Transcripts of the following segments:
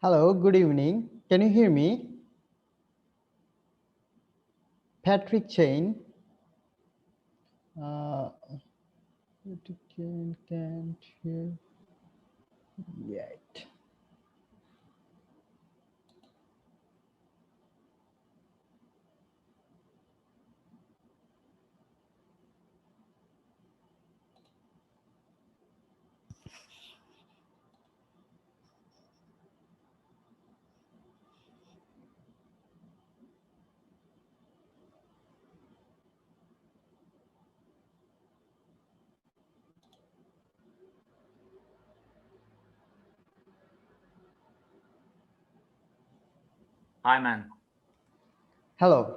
Hello, good evening. Can you hear me? Patrick Chain. Patrick Chain can't hear yet. Hi, man. Hello.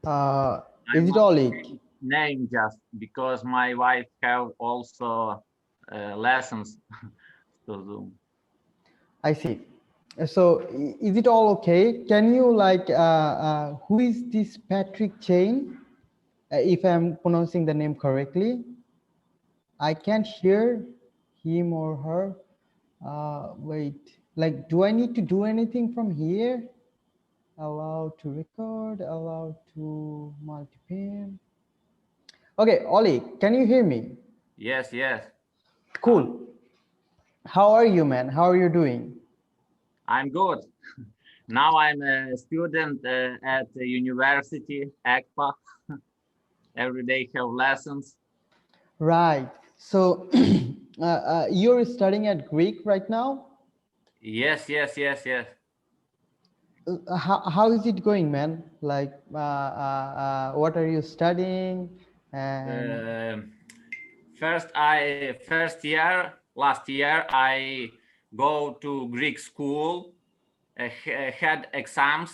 I Is it want Oleg? name just because my wife have also lessons to do. I see. So, is it all okay? Can you who is this Patrick Chain? If I'm pronouncing the name correctly, I can't hear him or her. Wait, like, do I need to do anything from here? Allow to record, allow to multi-pin. Okay, Ollie, can you hear me? Yes, yes. Cool. How are you, man? How are you doing? I'm good. Now I'm a student at the university, ECPA. Every day have lessons. Right. So you're studying at Greek right now? Yes, yes, yes, yes. How is it going, man? Like, what are you studying? And Um last year, I go to Greek school, had exams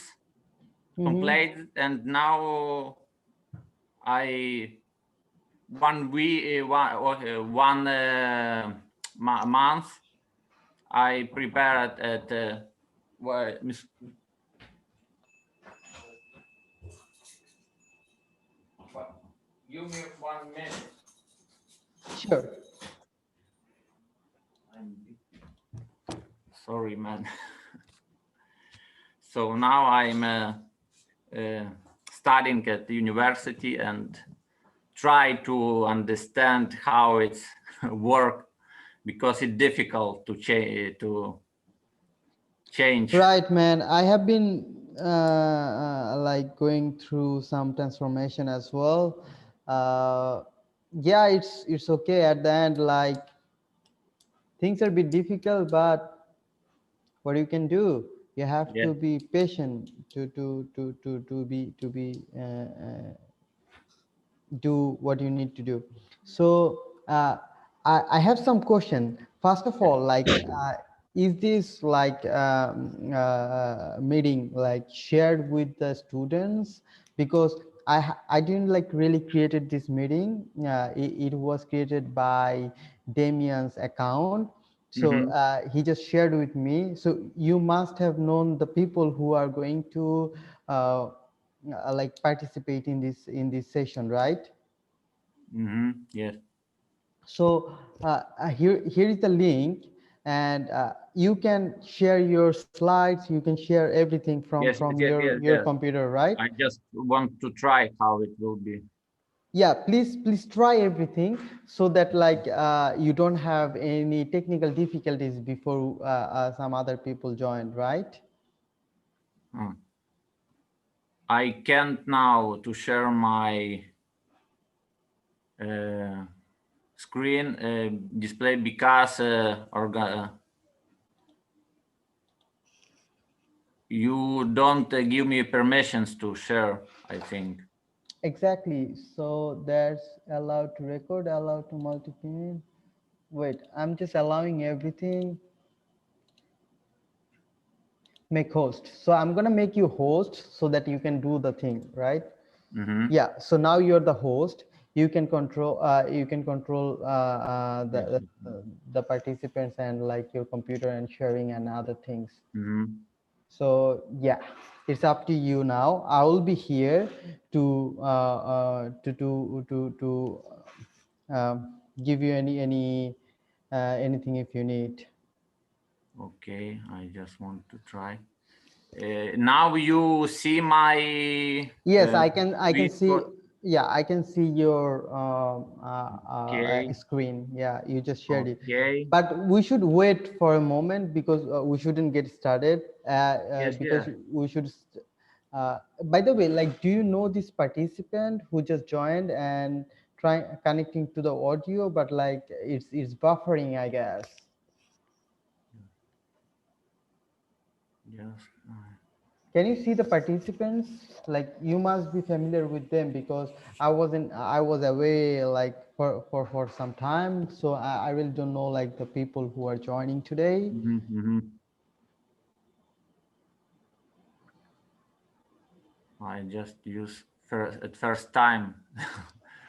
Mhm. completed, and now I one month I prepared at well, give me 1 minute. Sure. Sorry, man. So now I'm studying at the university and try to understand how it's work because it's difficult to change. Right, man. I have been like going through some transformation as well. Uh, yeah, it's okay at the end. Like, things are a bit difficult, but what you can do, you have Yeah. to be patient to do what you need to do. So I have some question. First of all, like, is this like meeting like shared with the students? Because I didn't like really created this meeting. It was created by Damien's account. So Mm-hmm. he just shared with me. So you must have known the people who are going to like participate in this session, right? Mm-hmm. Yes. So here is the link, and you can share your slides, you can share everything Yes. from Yes. Yes. Yes. your Yes. computer, right? I just want to try how it will be. Yeah, please try everything so that like you don't have any technical difficulties before some other people join, right? Hmm. I can't now to share my uh, screen display because you don't give me permissions to share, I think. Exactly. So that's allowed to record, allowed to multi-pin. Wait, I'm just allowing everything. Make host. So I'm gonna make you host so that you can do the thing, right? Mm-hmm. Yeah. So now you're the host. You can control Yes. the participants and like your computer and sharing and other things. Mm-hmm. So yeah, it's up to you now. I will be here to give you anything if you need. Okay, I just want to try. Now you see my Yes, I can sweet see. spot. Yeah, I can see your Okay, screen. Yeah, you just shared it. okay. But we should wait for a moment because we shouldn't get started Yes, because yeah. we should. By the way, like, do you know this participant who just joined and try connecting to the audio, but like it's buffering, I guess. Yes. Can you see the participants? Like you must be familiar with them because I was away like for some time, so I really don't know like the people who are joining today. I just use first time.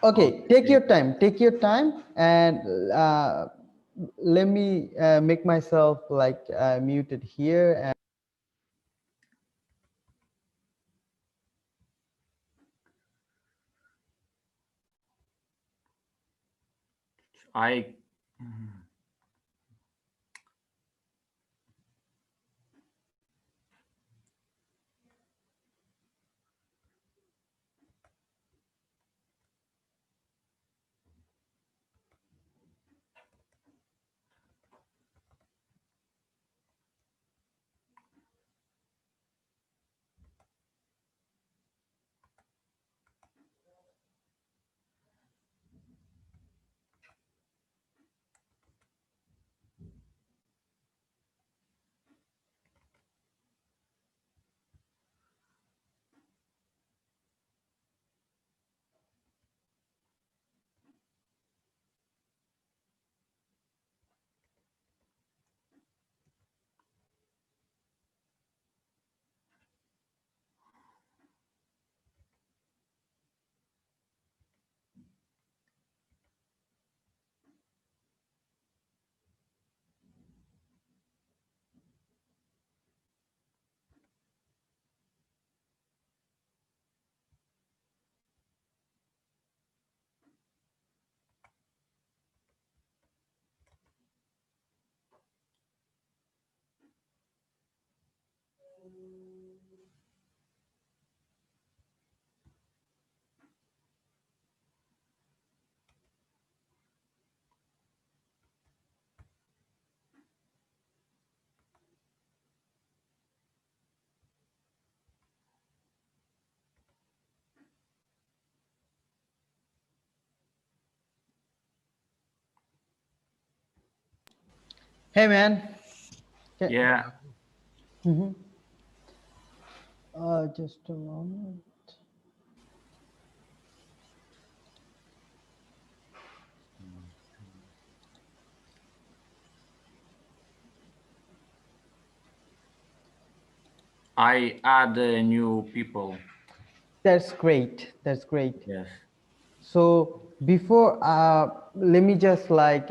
Okay, Okay. take your time, and let me make myself like muted here. And I hey, man, yeah. just a moment. I add new people. That's great. That's great. Yes. So before, let me just like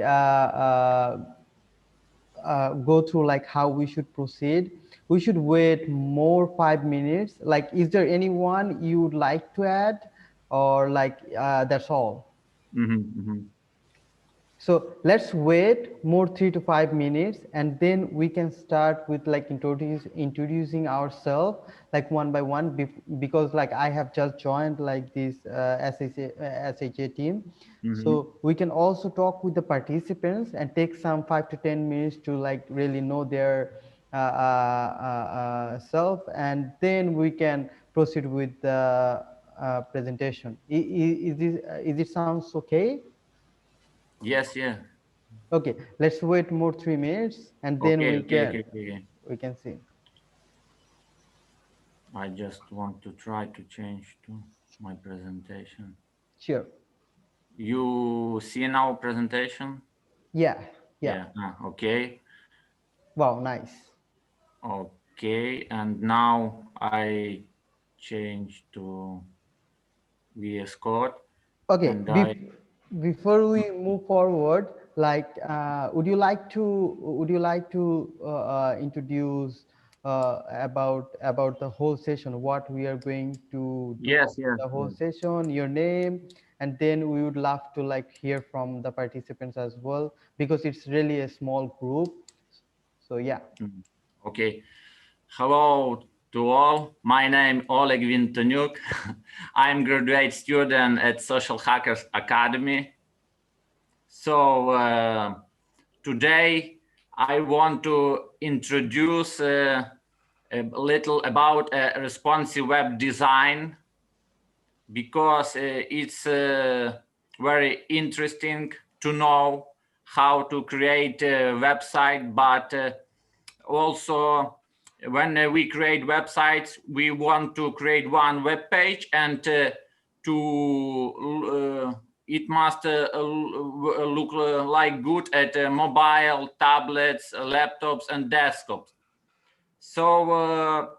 go through like how we should proceed. We should wait more 5 minutes. Like, is there anyone you would like to add, or like that's all? Mm-hmm. So let's wait more 3 to 5 minutes, and then we can start with like introducing ourselves like one by one, because like I have just joined like this SHA team. Mm-hmm. So we can also talk with the participants and take some 5 to 10 minutes to like really know their self, and then we can proceed with the presentation. Is it sounds okay? Yes, yeah. Okay, let's wait more 3 minutes, and then Okay, okay, okay, okay, okay. we can see. I just want to try to change to my presentation. Sure. You see now presentation? Yeah. Yeah. Yeah. Okay. Wow. Nice. Okay. And now I change to VS Code Okay. and I Before we move forward, like, would you like to introduce about the whole session, what we are going to do yes, yeah. the whole Yeah. session, your name, and then we would love to like hear from the participants as well, because it's really a small group. So yeah. Okay. Hello to all. My name Oleg Vintoniuk. I'm graduate student at Social Hackers Academy. So today I want to introduce a little about responsive web design because it's very interesting to know how to create a website, but also when we create websites, we want to create one web page and it must look like good at mobile, tablets, laptops, and desktops. So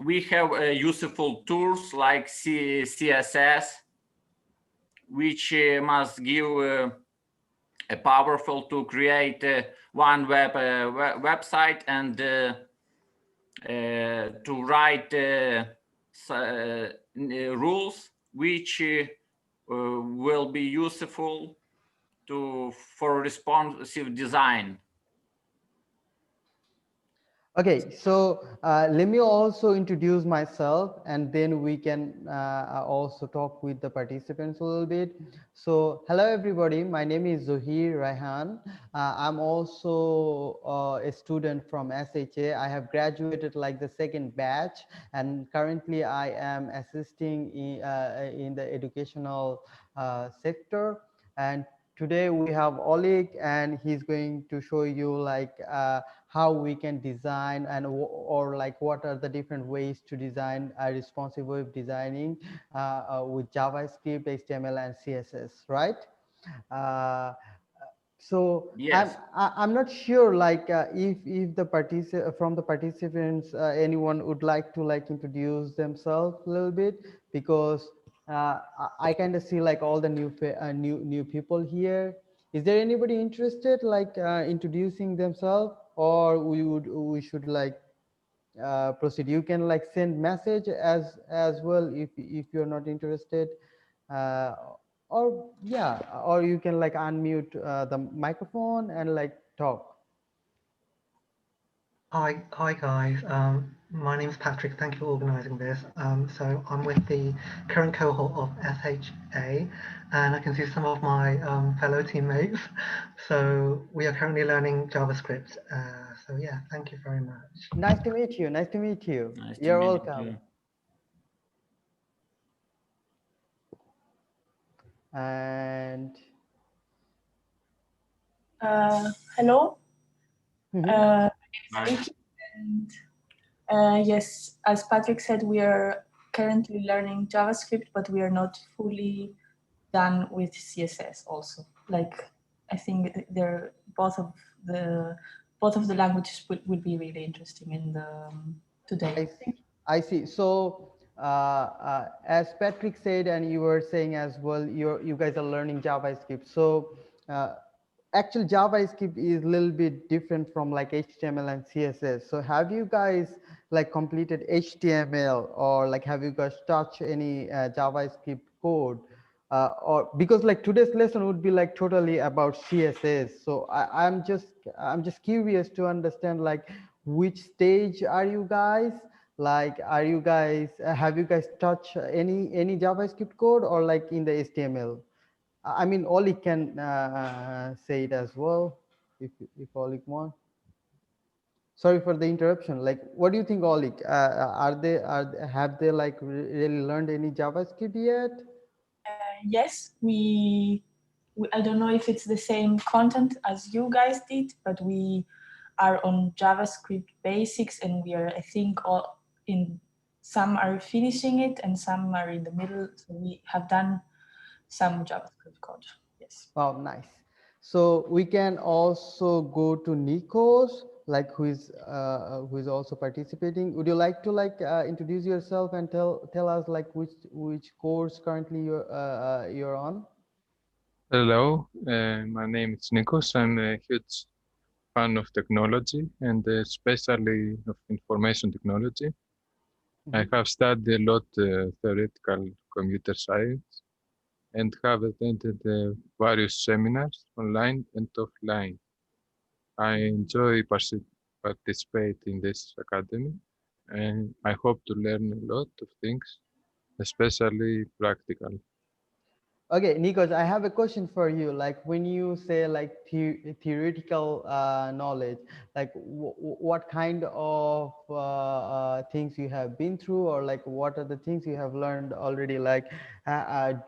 we have useful tools like CSS, which must give a powerful to create one website and to write rules which will be useful for responsive design. Okay, so let me also introduce myself and then we can also talk with the participants a little bit. So hello everybody, my name is Zohir Raihan. I'm also a student from SHA. I have graduated like the second batch and currently I am assisting in the educational sector. And today we have Oleg and he's going to show you like how we can design and or like what are the different ways to design responsive web designing with JavaScript, HTML and CSS, right? Uh, so Yes. I'm not sure like if the from the participants anyone would like to like introduce themselves a little bit because I kind of see like all the new people here. Is there anybody interested like introducing themselves, or we should like proceed? You can like send message as well if you're not interested, uh, or yeah, or you can like unmute the microphone and like talk. Hi guys. My name is Patrick. Thank you for organising this. So I'm with the current cohort of SHA, and I can see some of my fellow teammates. So we are currently learning JavaScript. So yeah, thank you very much. Nice to meet you. Nice to meet you. Nice to You're meet welcome. you. And hello. mhm. It's Vicky, and yes, as Patrick said, we are currently learning JavaScript, but we are not fully done with CSS. Also, like I think they're both of the languages will be really interesting in the today. I see. So as Patrick said, and you were saying as well, you guys are learning JavaScript. So actual JavaScript is a little bit different from like HTML and CSS. So have you guys like completed HTML, or like have you guys touched any JavaScript code? Or because like today's lesson would be like totally about CSS. So I'm just curious to understand like which stage are you guys? Like, are you guys have you guys touched any JavaScript code or like in the HTML? I mean, Oleg can say it as well if Oleg want. Sorry for the interruption. Like, what do you think, Oleg? Have they like really learned any JavaScript yet? Yes, we I don't know if it's the same content as you guys did, but we are on JavaScript basics, and we are, I think, all in. Some are finishing it, and some are in the middle. So we have done some JavaScript code. Yes. Wow, nice. So we can also go to Nikos, like who is also participating. Would you like to like introduce yourself and tell us like which course currently you're on? Hello, my name is Nikos. I'm a huge fan of technology and especially of information technology. I have studied a lot theoretical computer science, and have attended various seminars online and offline. I enjoy participate in this academy, and I hope to learn a lot of things, especially practical. Okay, Nikos, I have a question for you. Like when you say like theoretical knowledge, like what kind of things you have been through, or like what are the things you have learned already? Like,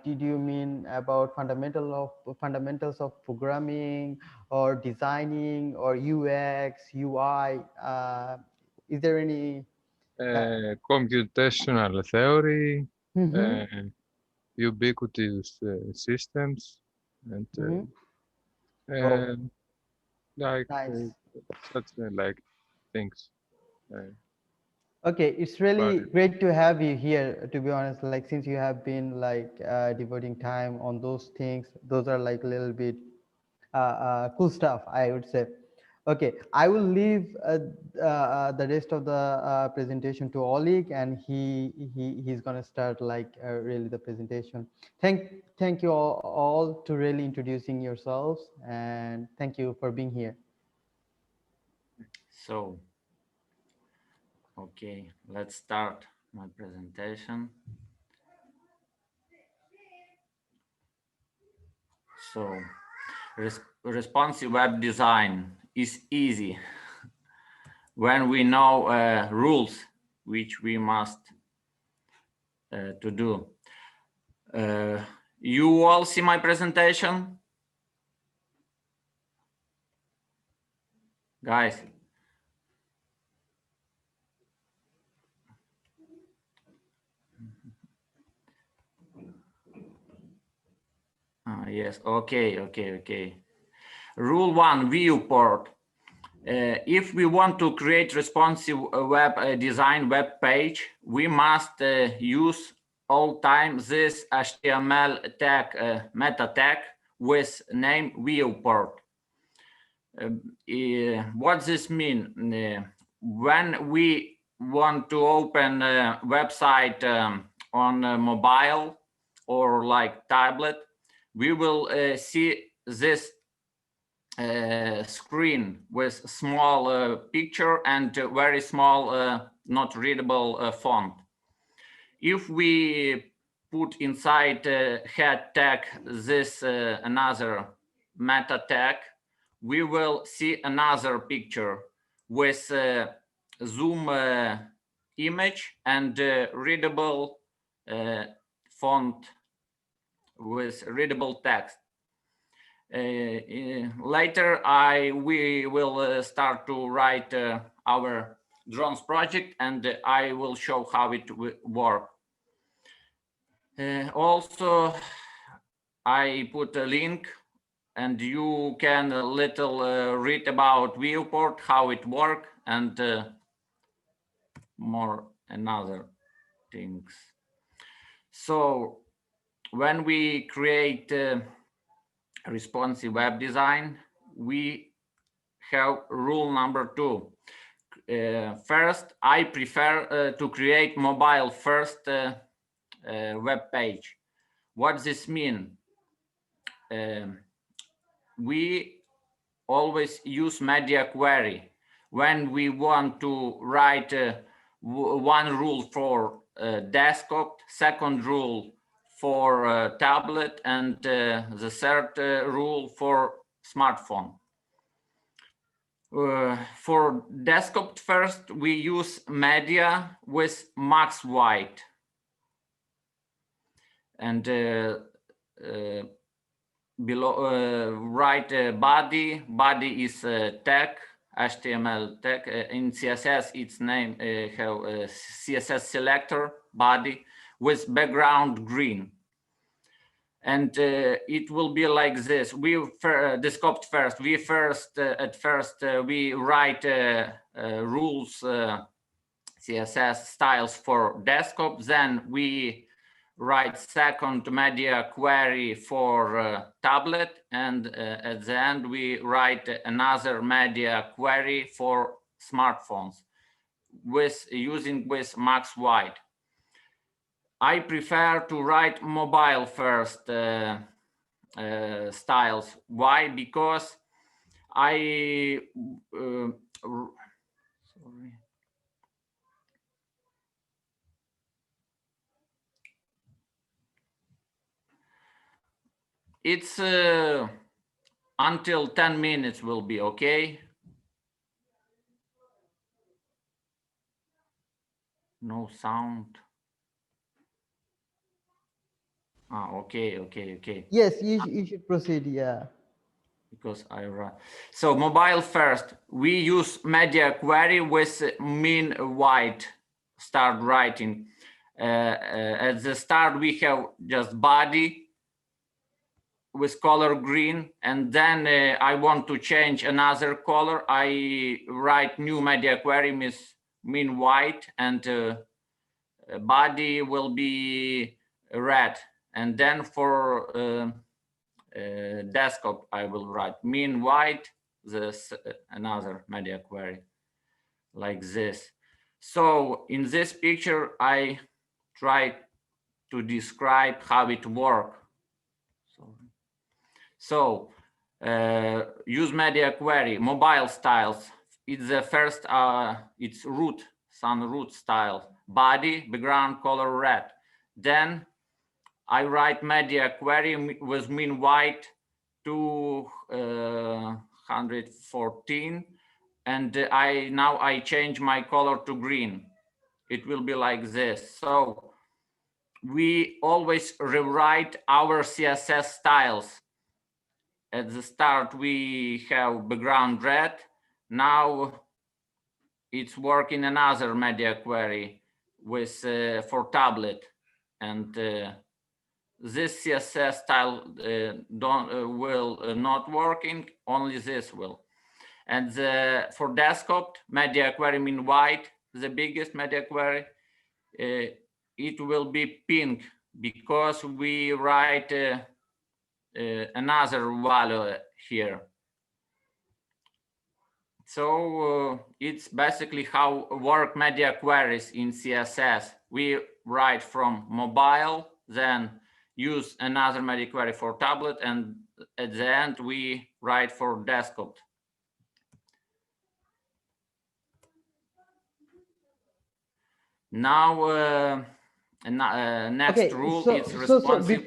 did you mean about fundamentals of programming, or designing, or UX, UI? Is there any? Computational theory, Mm-hmm, uh, ubiquitous systems, and mm-hmm. Oh, uh, like nice. such like things. Okay, it's But really great to have you here, to be honest. Like, since you have been like devoting time on those things, those are like a little bit cool stuff, I would say. Okay, I will leave the rest of the presentation to Oleg, and he's gonna start like really the presentation. Thank you all to really introducing yourselves, and thank you for being here. So, okay, let's start my presentation. So, responsive web design is easy when we know rules which we must to do. You all see my presentation? Guys? Yes, okay. Rule 1, viewport. If we want to create responsive web design web page, we must use all time this HTML tag, meta tag with name viewport. What this mean? When we want to open a website on a mobile or like tablet, we will see this screen with small picture and very small not readable font. If we put inside head tag this another meta tag, we will see another picture with zoom image and readable font with readable text. Later, we will start to write our drones project, and I will show how it works. Also, I put a link, and you can a little read about viewport, how it works, and more another things. So when we create responsive web design, we have rule number 2. First, I prefer to create mobile first web page. What this mean? We always use media query when we want to write one rule for desktop, second rule for tablet, and the third rule for smartphone. For desktop first, we use media with max white, and below write body is tag, HTML tag. In CSS its name have CSS selector body with background green, and it will be like this. We desktop first. We we write rules CSS styles for desktop. Then we write second media query for tablet, and at the end we write another media query for smartphones with max white. I prefer to write mobile first styles. Why? Because I sorry. It's until 10 minutes will be okay. No sound. Ah, okay. Yes, you should proceed. Yeah. Because I run. So mobile first. We use media query with min white. Start writing. At the start we have just body with color green, and then I want to change another color. I write new media query with min white, and body will be red. And then for desktop, I will write min white, this another media query like this. So in this picture, I try to describe how it works. So use media query, mobile styles. It's the first, it's root, sun root style, body, background color red. Then I write media query with min white 214, and now I change my color to green. It will be like this. So we always rewrite our CSS styles. At the start we have background red. Now it's working another media query with for tablet, and this CSS style will not working, only this will. And for desktop, media query min white, the biggest media query, it will be pink because we write another value here. So it's basically how work media queries in CSS. We write from mobile, then use another media query for tablet, and at the end we write for desktop. Now next Okay, rule so is responsive.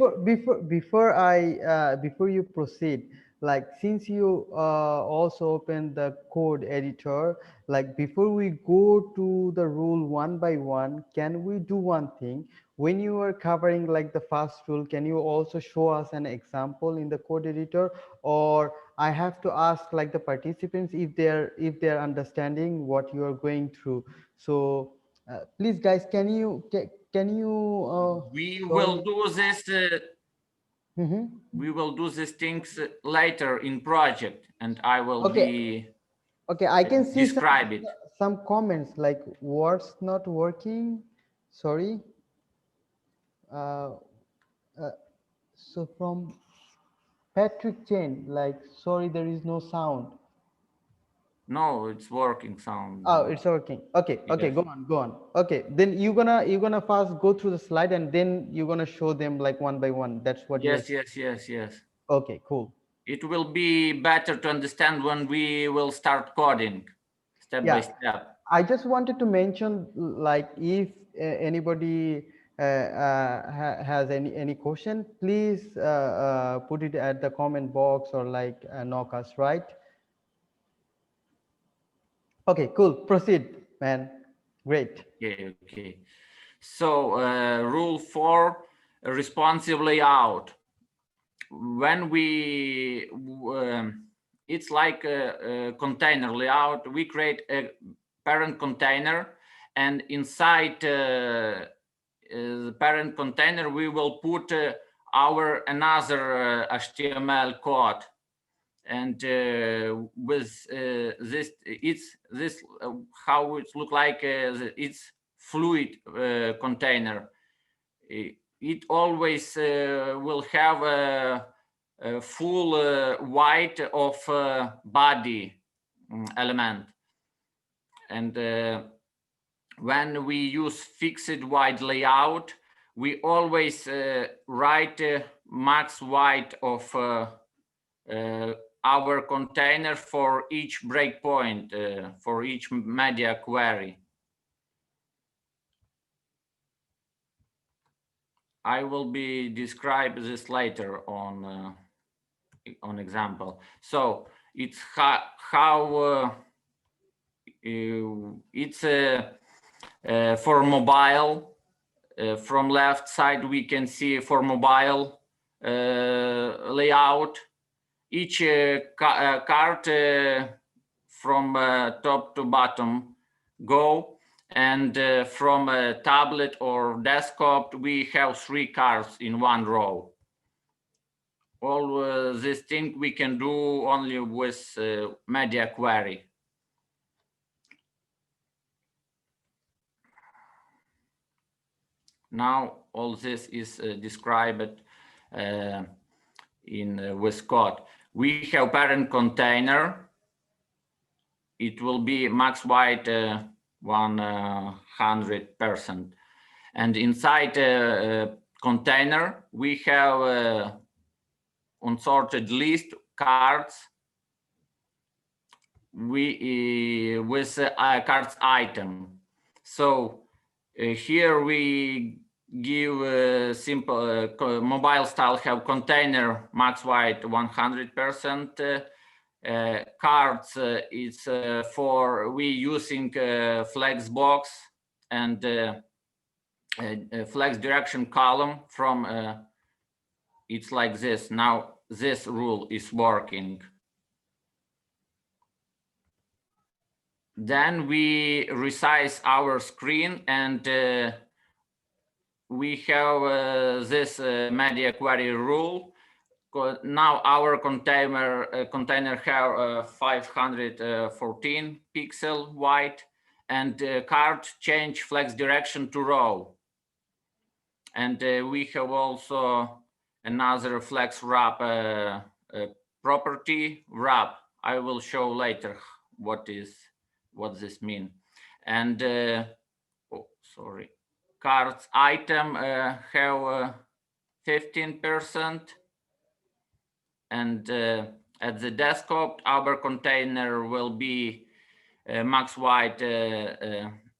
before you proceed, like since you also open the code editor, like before we go to the rule one by one, can we do one thing? When you are covering like the first rule, can you also show us an example in the code editor, or I have to ask like the participants if they're understanding what you are going through? So please guys, can you We will sorry. do this. We will do these things later in project, and I will Okay, be okay, I can see describe it. some comments like words not working, sorry. uh, uh, so from Patrick Chen, like sorry there is no sound. No, it's working sound Oh, now. it's working. Okay, okay, Yes. go on. Okay, then you're gonna first go through the slide and then you're gonna show them like one by one. That's what you're. Yes. Okay, cool. It will be better to understand when we will start coding step by Yeah, step. I just wanted to mention, like, if anybody has any question, please put it at the comment box or like knock us, right? Okay, cool. Proceed, man. Great. Okay. So rule 4, responsive layout. When we it's like a container layout. We create a parent container, and inside the parent container we will put our another HTML code, and with this it's this how it look like it's fluid container. It always will have a full white of body element, and when we use fixed white layout, we always write max height of our container for each breakpoint, for each media query. I will be describe this later on example. So it's how it's for mobile. From left side we can see for mobile layout. Each card from top to bottom go, and from a tablet or desktop we have 3 cards in one row. All this thing we can do only with media query. Now all this is described in with code. We have parent container. It will be max wide 100%, and inside container we have unsorted list cards with cards item. So here we give simple mobile style have container max wide 100%. Cards it's for we using flex box and flex direction column from it's like this. Now this rule is working. Then we resize our screen, and we have this media query rule. Now our container have 514 pixel wide, and card change flex direction to row. And we have also another flex wrap property wrap. I will show later what this mean. And oh, sorry, cards item have 15%, and at the desktop our container will be max wide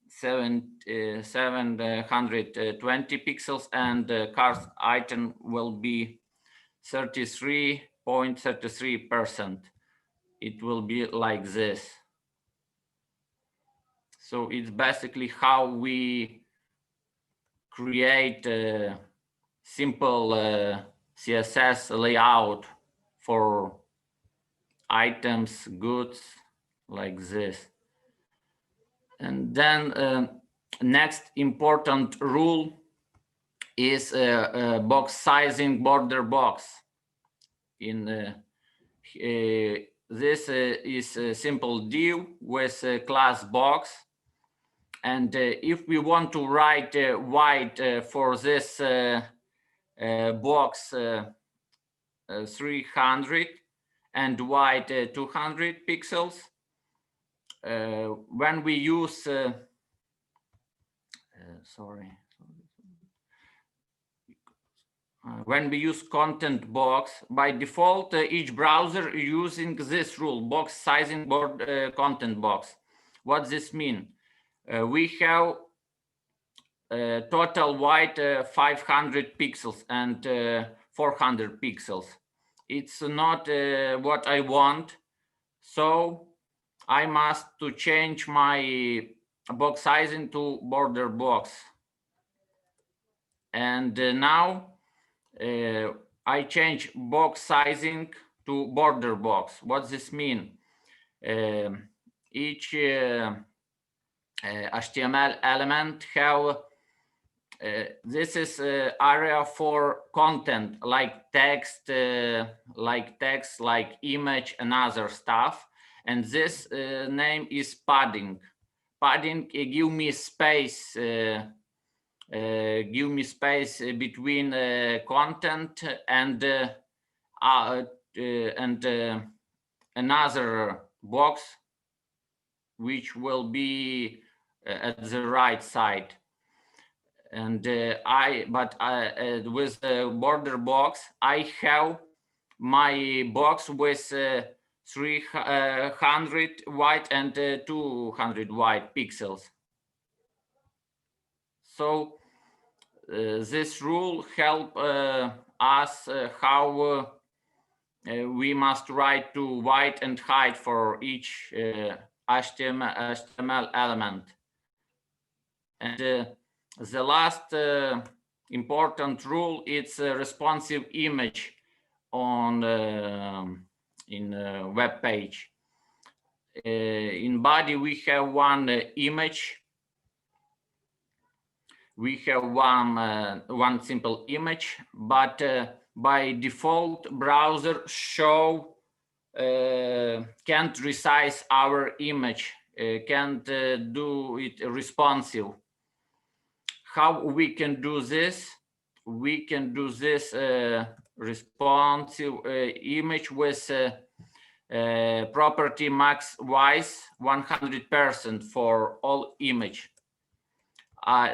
720 pixels, and cards item will be 33.33%. It will be like this. So it's basically how we create a simple CSS layout for items, goods, like this. And then next important rule is box sizing border box. In this is a simple div with a class box. And if we want to write wide for this box 300 and wide 200 pixels, when we use when we use content box, by default each browser using this rule, box sizing board content box. What does this mean? We have total wide 500 pixels and 400 pixels. It's not what I want, so I must to change my box sizing to border box. And now I change box sizing to border box. What does this mean? Each HTML element have this is area for content like text, like image and other stuff, and this name is padding. Padding give me space, between content and another box, which will be at the right side. And with the border box, I have my box with 300 white and 200 white pixels. So this rule help us how we must write to white and height for each HTML element. And the last important rule is a responsive image on in web page. In body we have one image. We have one simple image, but by default browser can't resize our image, can't do it responsive. How we can do this? We can do this responsive image with property max wise 100% for all image.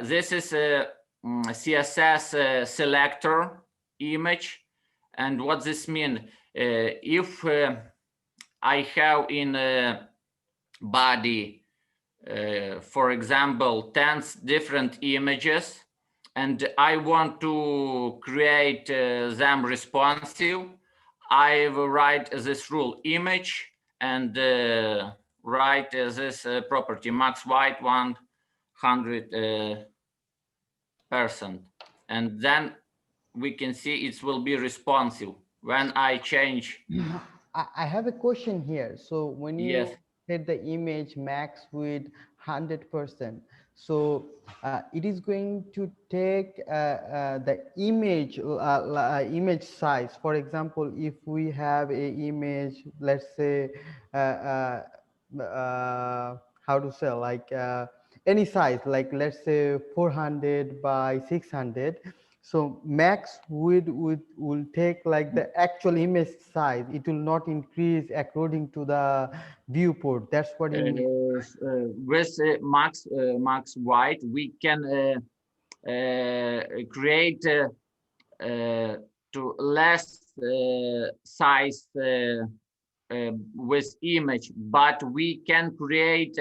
This is a CSS selector image. And what this means, if I have in body, for example, 10 different images, and I want to create them responsive, I will write this rule image and write this property max white 100%, and then we can see it will be responsive when I change. I have a question here. So when you Yes. set the image max with 100%, so it is going to take the image image size. For example, if we have a image, let's say how to say, like any size, like let's say 400 by 600. So max width will take like the actual image size. It will not increase according to the viewport. That's what you mean. With max white, we can create to less size with image, but we can create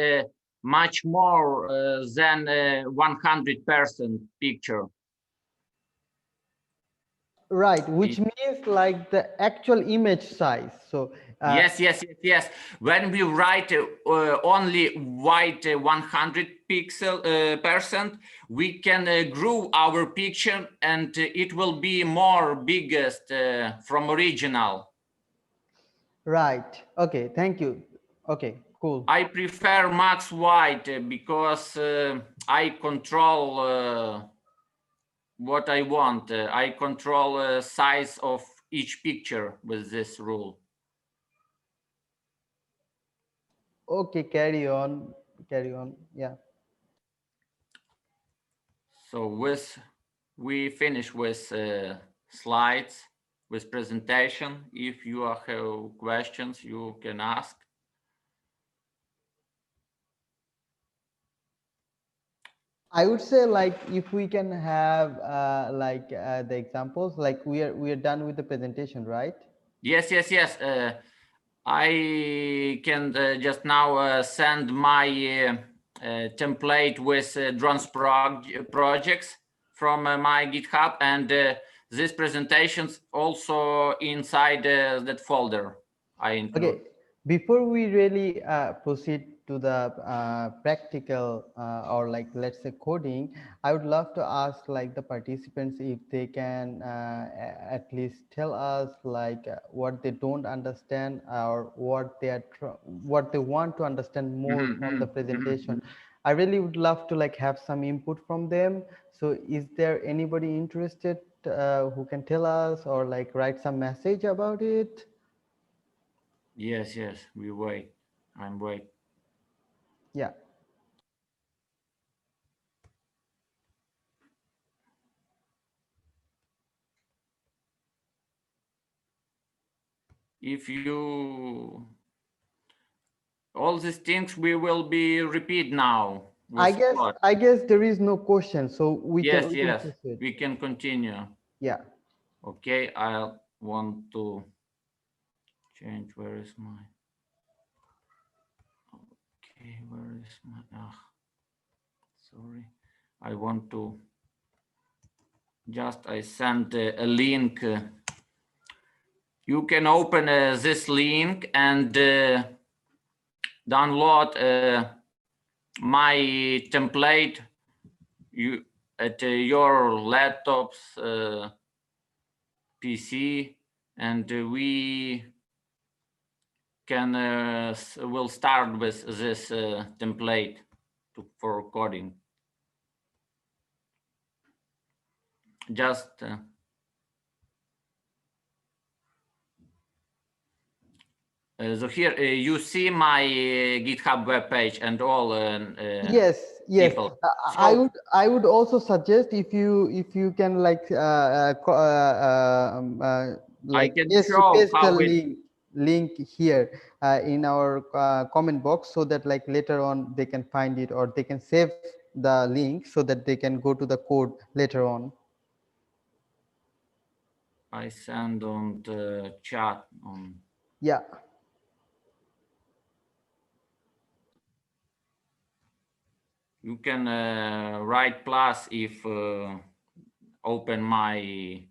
much more than 100% picture. Right, which means like the actual image size. So Yes. When we write only white 100 pixel percent, we can grow our picture and it will be more biggest from original. right. Okay, thank you. Okay, cool. I prefer max white because I control what I want. I control size of each picture with this rule. Okay, carry on. Yeah. So we finish with slides, with presentation. If you have questions, you can ask. I would say, like, if we can have the examples, like we are done with the presentation, right? Yes. I can just now send my template with drones projects from my GitHub, and these presentations also inside that folder I include. Okay, before we really proceed to the practical or like let's say coding, I would love to ask like the participants if they can at least tell us like what they don't understand or what what they want to understand more from the presentation. I really would love to like have some input from them. So is there anybody interested who can tell us or like write some message about it? Yes, we wait. I'm wait. Yeah. If you all these things we will be repeat now. with what? I guess there is no question, so we Yes, can yes, proceed. we can continue. Yeah. Okay, I want to change. Where is my? Okay, where is my? Sorry, I want to. Just I sent a link. You can open this link and download my template. You at your laptop's PC, and we can will start with this template for coding. Just so here you see my GitHub webpage and all. Yes, yes. People. I would also suggest if you can like I can show paste the how it. link here in our comment box, so that like later on they can find it, or they can save the link so that they can go to the code later on. I send on the chat on. Yeah. You can write plus if open my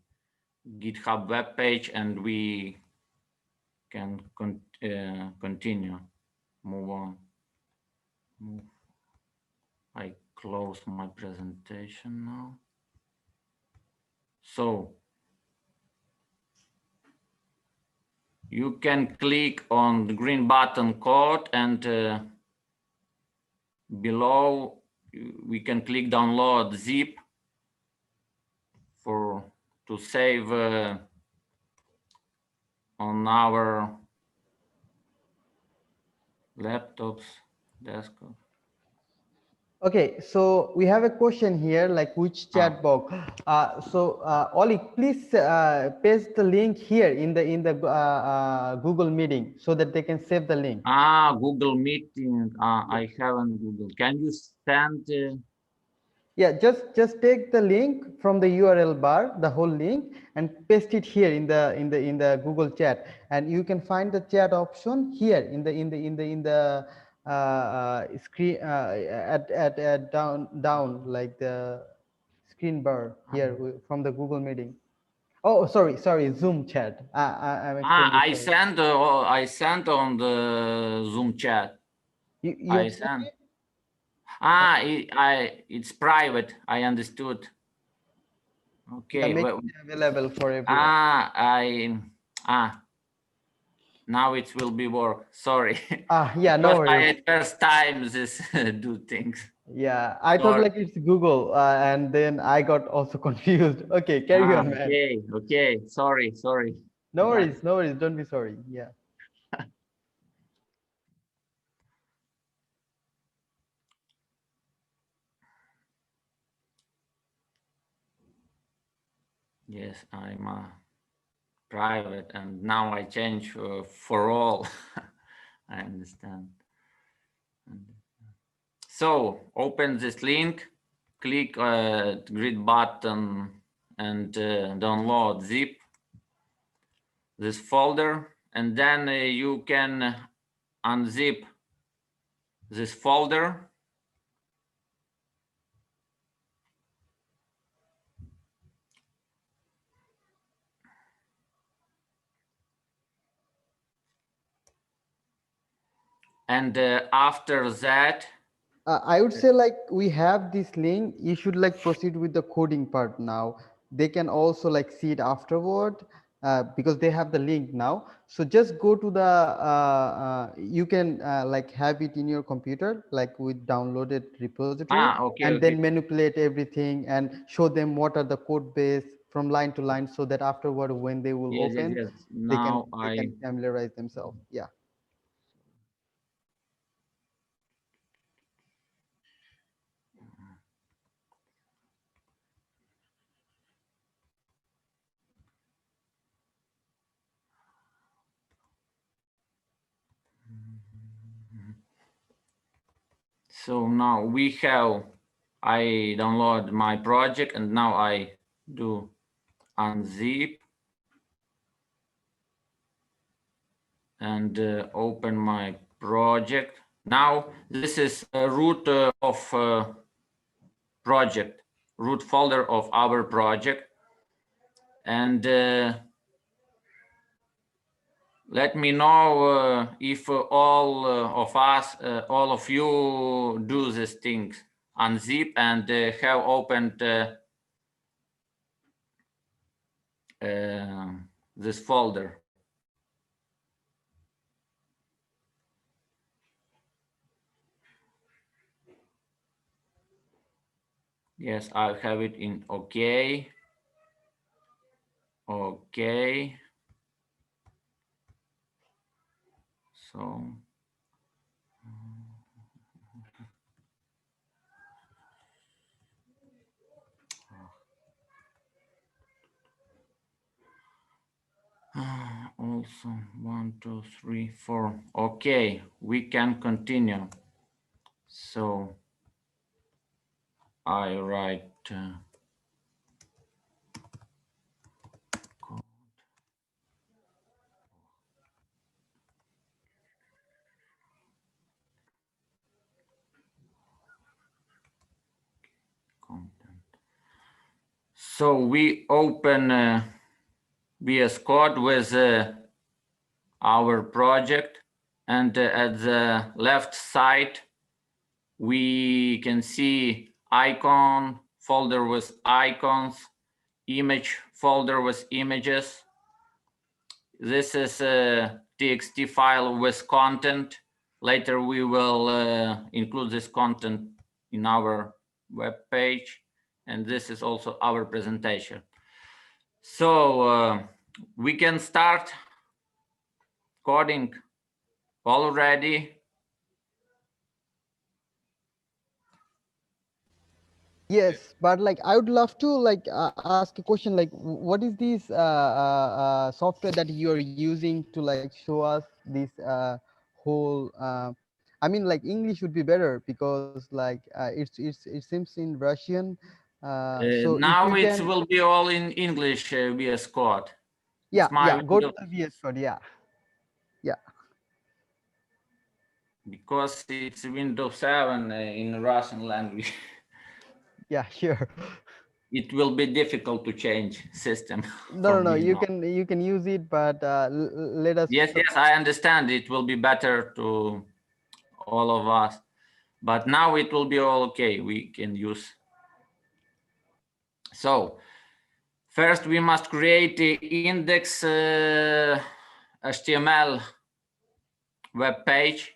GitHub webpage, and we can continue. Move on. Move. I close my presentation now. So you can click on the green button code, and below we can click download zip for to save on our laptops, desktop. Okay, so we have a question here, like which chat box. Oleg, please paste the link here in the Google meeting so that they can save the link. Google Meeting. I haven't Google. Can you send? Yeah, just take the link from the URL bar, the whole link, and paste it here in the Google Chat, and you can find the chat option here in the screen at down like the screen bar here from the Google meeting. Oh, sorry, Zoom chat. I'm extremely sorry. I sent on the Zoom chat. You I have sent sent. it? It's private. I understood. Yeah, Okay. make Well, it available for everyone. now it will be work. Sorry. Yeah, no Because I worries. at first time this do things. Yeah, I thought Sorry. like it's Google, and then I got also confused. Okay, carry on, man. Okay. Sorry. No Guys. worries, no worries. Don't be sorry. Yeah. Yes, I'm private, and now I change for all. I understand. So open this link, click grid button, and download zip this folder, and then you can unzip this folder. And after that, I would say like we have this link. You should like proceed with the coding part now. They can also like see it afterward because they have the link now. So just go to the. You can like have it in your computer, like with downloaded repository, and okay. then manipulate everything and show them what are the code base from line to line, so that afterward when they will open, Yes. they Now can familiarize themselves. Yeah. So now I download my project and now I do unzip and open my project. Now this is a root of project, root folder of our project. And let me know if all of us, all of you do these things, unzip and have opened this folder. Yes, I have it in OK. OK. So. Also 1, 2, 3, 4. Okay, we can continue. So I write code. Content. So we open VS Code with our project, and at the left side we can see icon folder with icons, image folder with images. This is a TXT file with content. Later we will include this content in our web page, and this is also our presentation. So we can start coding already. Yes, but like I would love to like ask a question like what is this software that you are using to like show us this whole I mean like English would be better because like it seems in Russian, so if Now you it can, will be all in English VS Code. yeah, It's my go to Windows, the VS Code, yeah. because it's Windows 7 in Russian language. Yeah, sure. It will be difficult to change system No, for no, me you now. can use it, but let us Yes, yes, I understand. It will be better to all of us. But now it will be all okay. We can use. So first we must create the index HTML web page.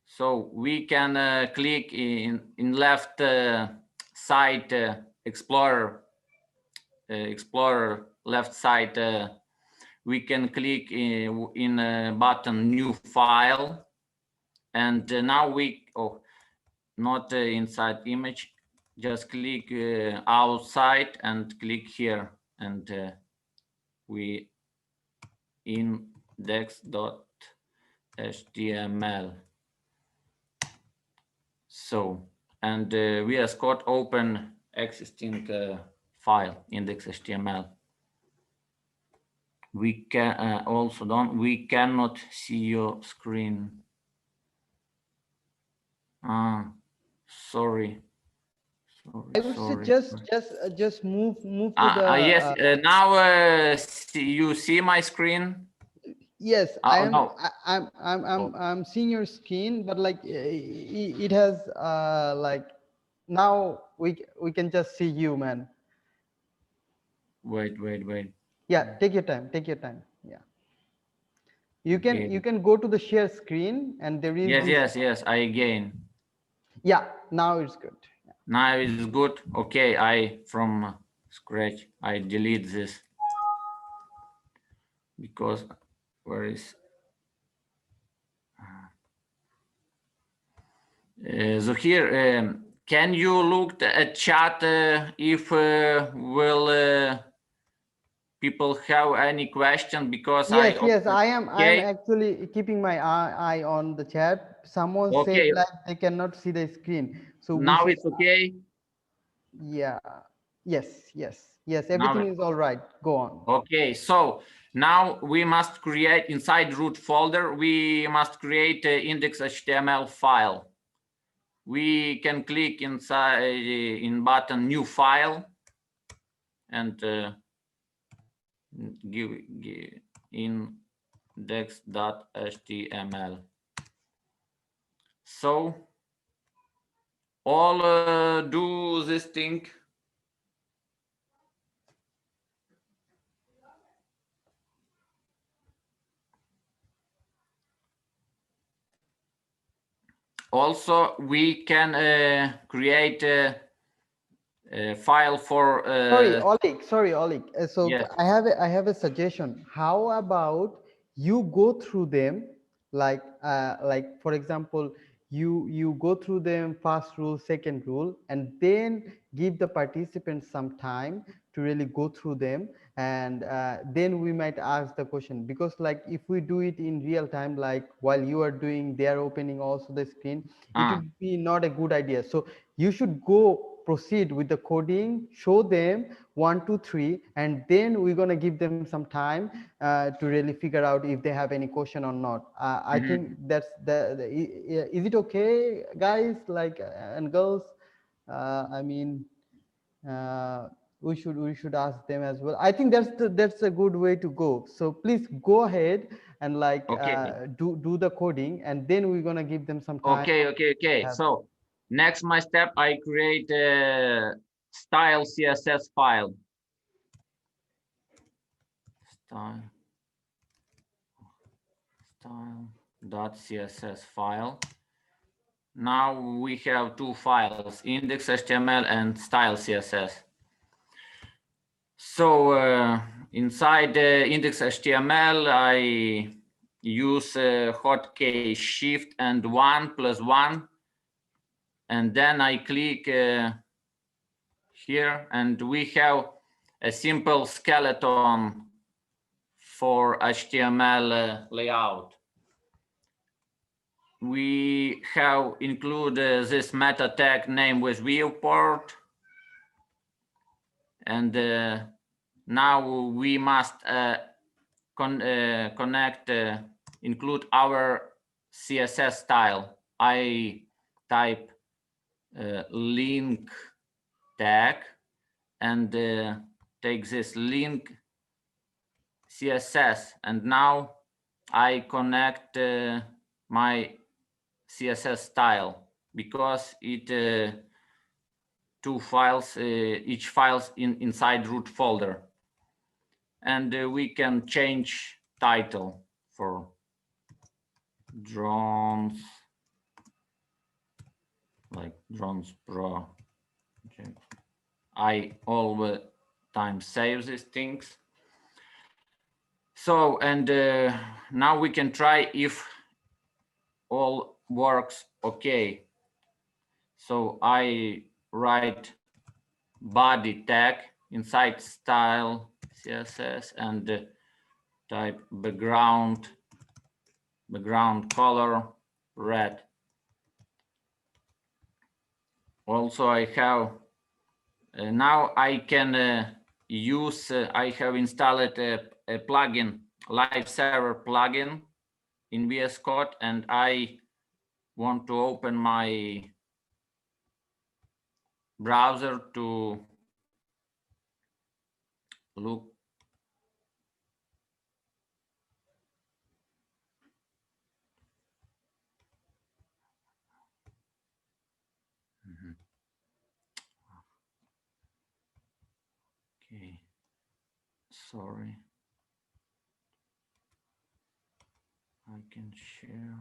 So we can click in left side Explorer left side. We can click in button new file, and now we not inside image, just click outside and click here, and we index.html. So, and VS Code open existing file index.html. We can we cannot see your screen. Sorry. I would say just move to the yes, now you see my screen. yes, No. I'm seeing your screen, but like it has like now we can just see you, man. Wait. Yeah, take your time, yeah. You Okay. can go to the share screen, and there is Yes, I again. Yeah, now it's good. Now it's good. Okay, I from scratch I delete this because where is so here can you look at chat if will people have any question? Because Yes, I am okay. actually keeping my eye on the chat. Someone said Okay, like they cannot see the screen, so we now should. it's okay. Yeah. Yes. Now, Everything is all right. Go on. okay, so now we must create inside root folder. We must create an index.html file. We can click inside in button new file and give index.html. So all do this thing. Also, we can create a file for. Sorry, Oleg. So Yes. I have a suggestion. How about you go through them, like for example, you go through them first rule, second rule, and then give the participants some time to really go through them, and then we might ask the question, because like if we do it in real time, like while you are doing, they are opening also the screen, it would be not a good idea. So you should go proceed with the coding, show them 1 2 3, and then we're going to give them some time to really figure out if they have any question or not. I think that's is it okay, guys, like and girls? I mean, we should ask them as well. I think that's a good way to go. So please go ahead and like Okay. do the coding, and then we're gonna give them some time. Okay. So next my step, I create a style CSS file. Style.css file. Now we have two files, index.html and style CSS. So inside the index.html, I use hotkey shift and 1+1, and then I click here, and we have a simple skeleton for HTML layout. We have include this meta tag name with viewport, and now we must connect, include our CSS style. I type link tag and take this link CSS, and now I connect my CSS style, because it two files, each files inside root folder, and we can change title for drones, like drones pro. Okay. I all the time save these things. So, and now we can try if all works okay. So I write body tag inside style CSS and type background color red. Also I have now I can use I have installed a plugin, live server plugin in VS Code, and I want to open my browser to look. Okay, sorry. I can share.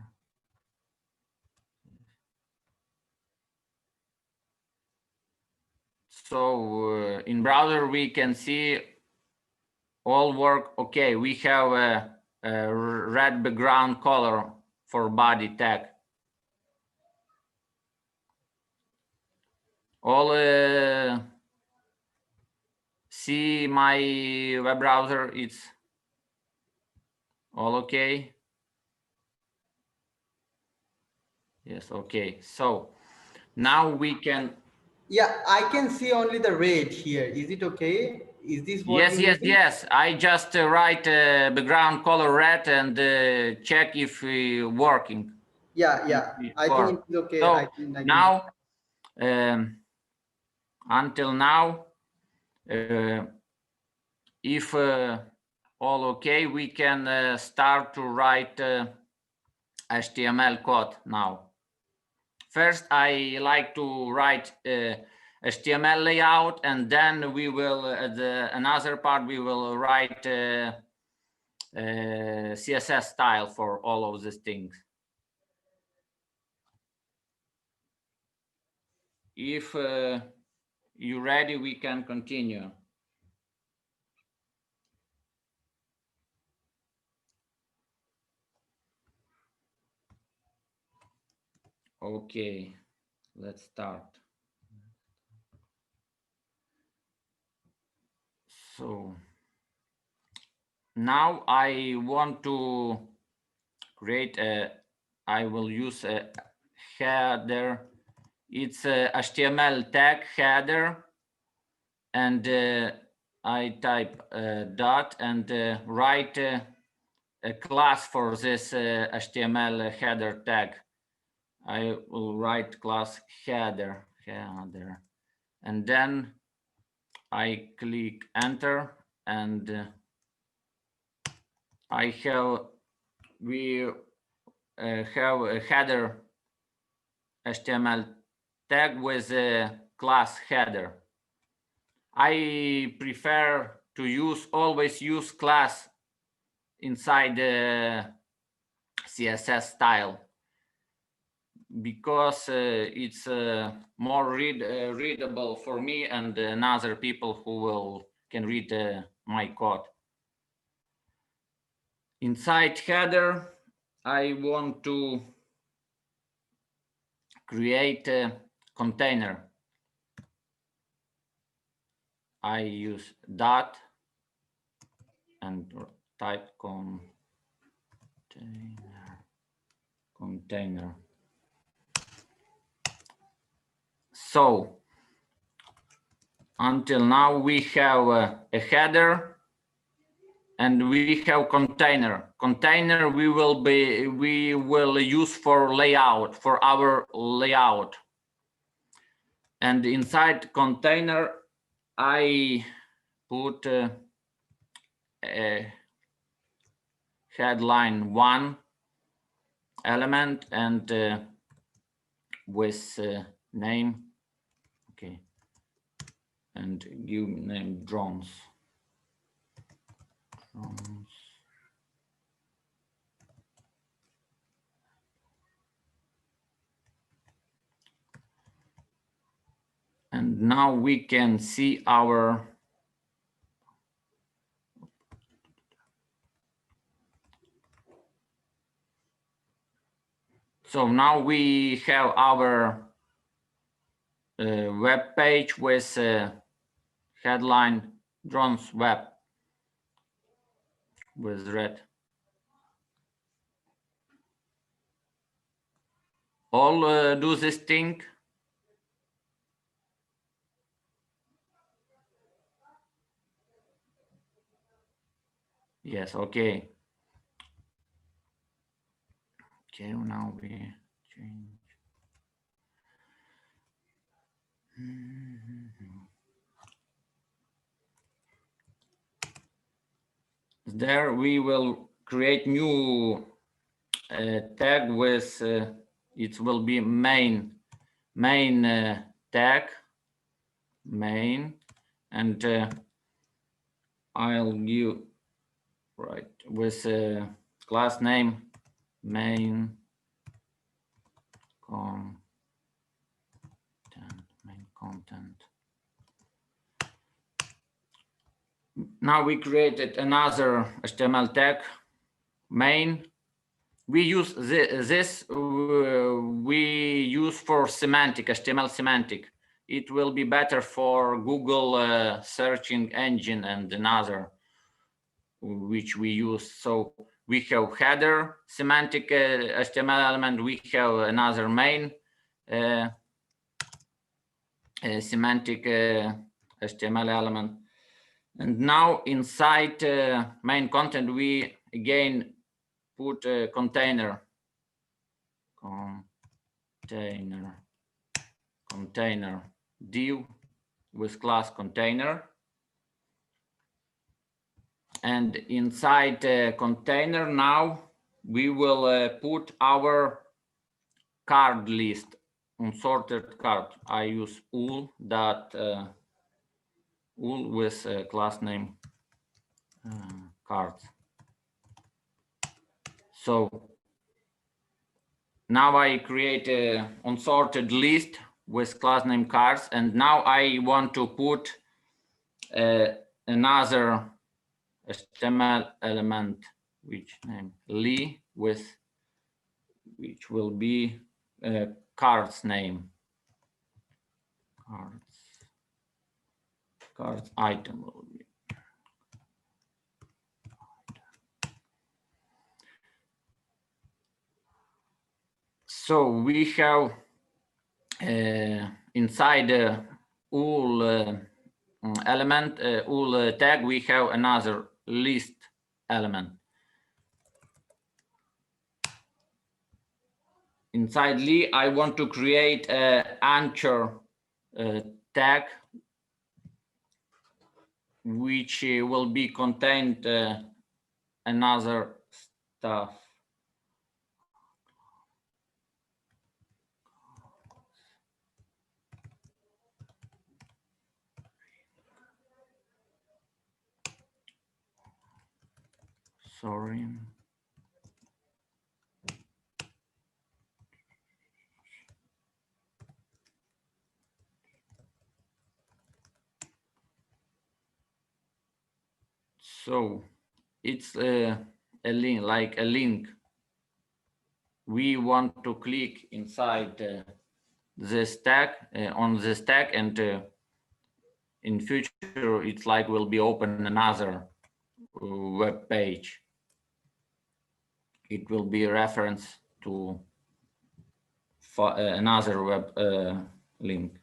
So in browser we can see all work okay. We have a red background color for body tag. All see my web browser? It's all okay? Yes, okay. So now we can. Yeah, I can see only the red here. Is it okay? Is this what Yes, you're yes, using? yes. I just write background color red and check if working. Yeah, yeah. I think it's okay. So I can. now, until now, if all okay, we can start to write HTML code now. First, I like to write HTML layout, and then we will another part we will write CSS style for all of these things. If you're ready, we can continue. Okay, let's start. So now I want to create I will use a header. It's a HTML tag header, and I type dot and write a class for this HTML header tag. I will write class header, and then I click enter, and we have a header HTML tag with a class header. I prefer to always use class inside the CSS style, because it's more readable for me and other people who can read my code. Inside header, I want to create a container. I use dot and type container. So until now we have a header and we have container. Container we will use for layout, for our layout. And inside container I put a headline 1 element and with name, okay, and give name drones. And now we can see our so now we have our web page with headline drones web with red. All do this thing. Yes, okay. Okay, now we change. There we will create new tag with it will be main tag main, and I'll give right with class name main content. Now we created another HTML tag main. We use this we use for semantic, HTML semantic. it will be better for Google searching engine and another which we use. So we have header semantic HTML element, we have another main semantic HTML element. And now inside main content, we again put a container div with class container. And inside the container now we will put our card list, unsorted card. I use ul with class name cards. So now I create a unsorted list with class name cards, and now I want to put another HTML element which name li with which will be cards name, cards item will be. So we have inside ul element, ul tag, we have another list element. Inside li, I want to create an anchor tag which will be contained another stuff. Sorry. So it's a link, like a link. We want to click inside this tag, on this tag, and in future it's like will be open another web page. It will be a reference to another web link.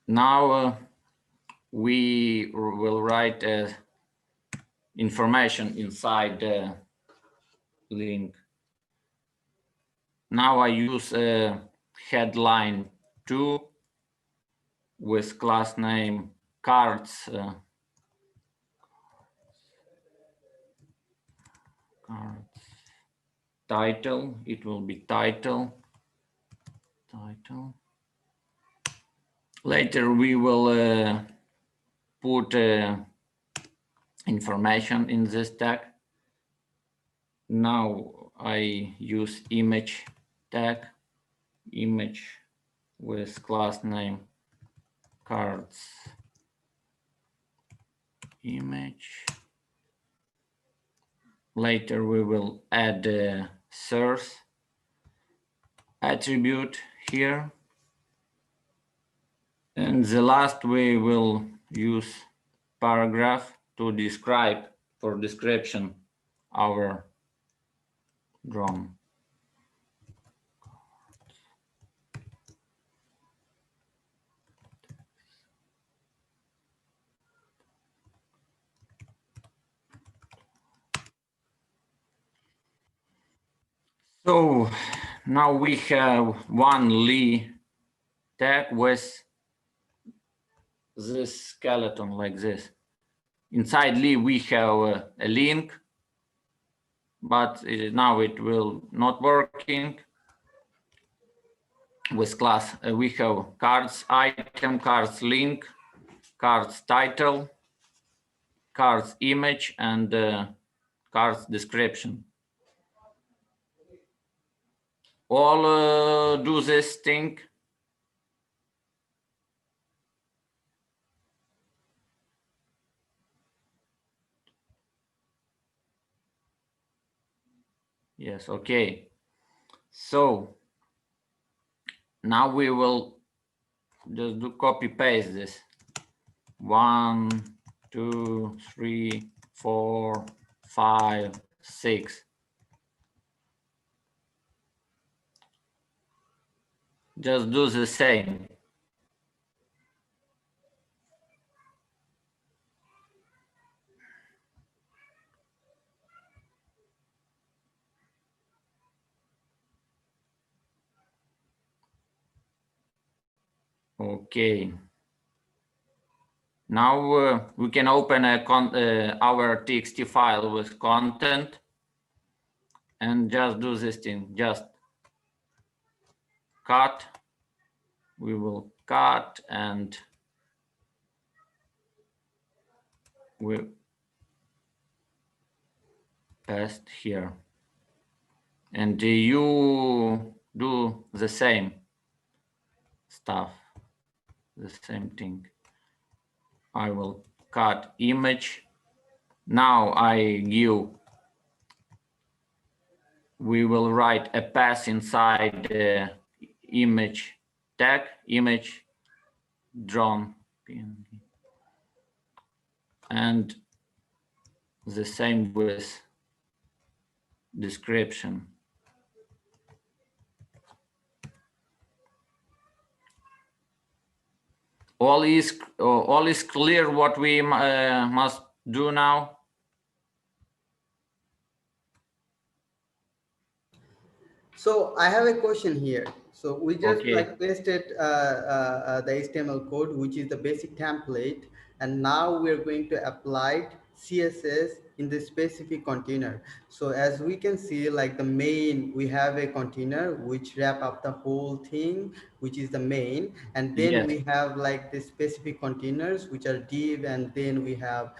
Now we will write information inside the link. Now I use headline 2 with class name cards. Cards title. It will be title. Later we will put information in this tag. Now I use image tag, image with class name cards image. Later we will add a source attribute here. And the last we will use paragraph to describe, for description, our drawing. So now we have one li tag with this skeleton like this. Inside li we have a link, but now it will not working. With class we have cards item, cards link, cards title, cards image, and cards description. All do this thing. Yes, okay. So now we will just do copy paste this. 1, 2, 3, 4, 5, 6. Just do the same. Okay. Now we can open our txt file with content and just do this thing. Just cut. We will cut and we paste here. And you do the same stuff, the same thing. I will cut image. Now we will write a path inside the image tag, image drawn PNG. And the same with description. All is clear what we must do now. So I have a question here. So we just Okay. like pasted the HTML code, which is the basic template, and now we're going to apply CSS in the specific container. So as we can see, like the main, we have a container which wrap up the whole thing, which is the main, and then Yes. we have like the specific containers which are div, and then we have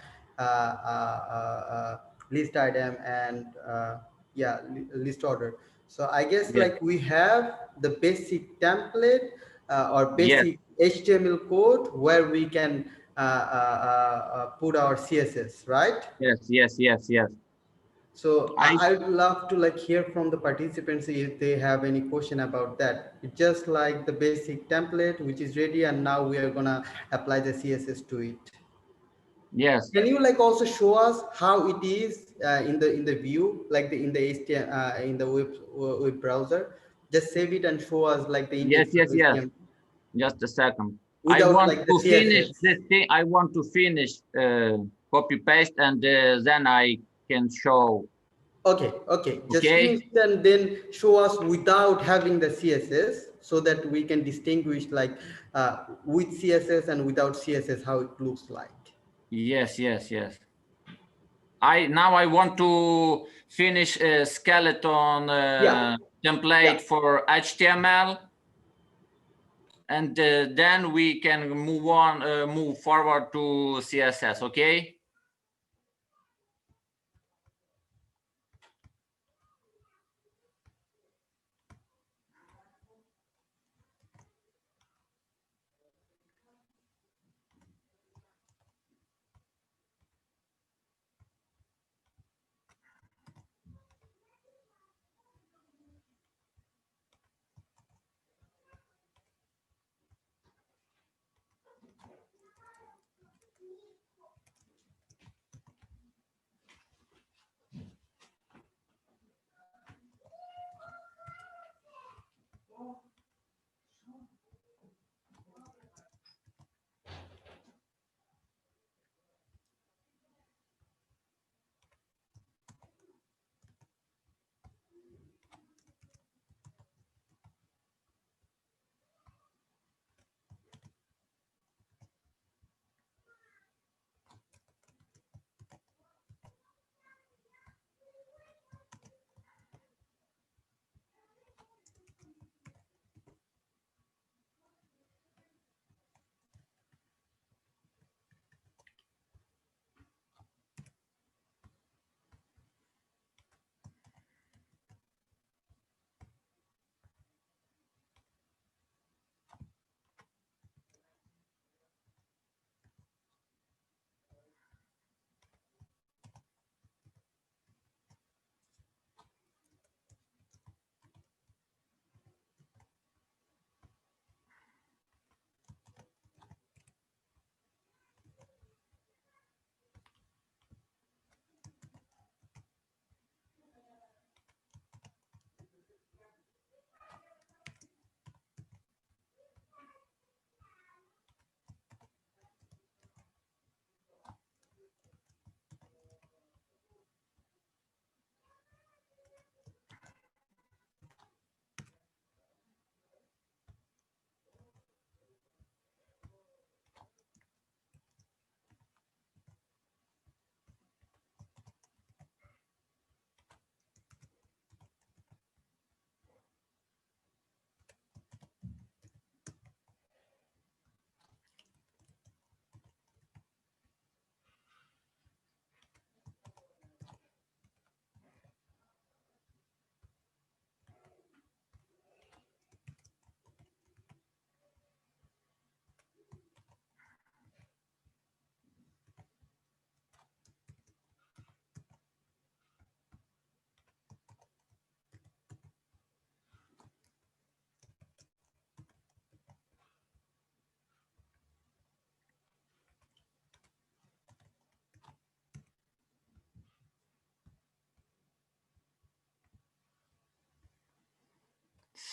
list item and yeah, list order. So I guess Yes. like we have the basic template or Yes. basic HTML code where we can put our CSS, right? Yes. So I would love to like hear from the participants if they have any question about that. It's just like the basic template which is ready, and now we are gonna apply the CSS to it. Yes. Can you like also show us how it is in the view, like in the HTML in the web browser? Just save it and show us like the Yes. index of HTML Just a second. I without want like the to finish CSS. this thing. I want to finish copy paste and then I can show. Okay. Just Okay. finish it and then show us without having the CSS, so that we can distinguish like with CSS and without CSS how it looks like. Yes. I want to finish a skeleton Yeah. template for HTML, and then we can move forward to CSS. Okay.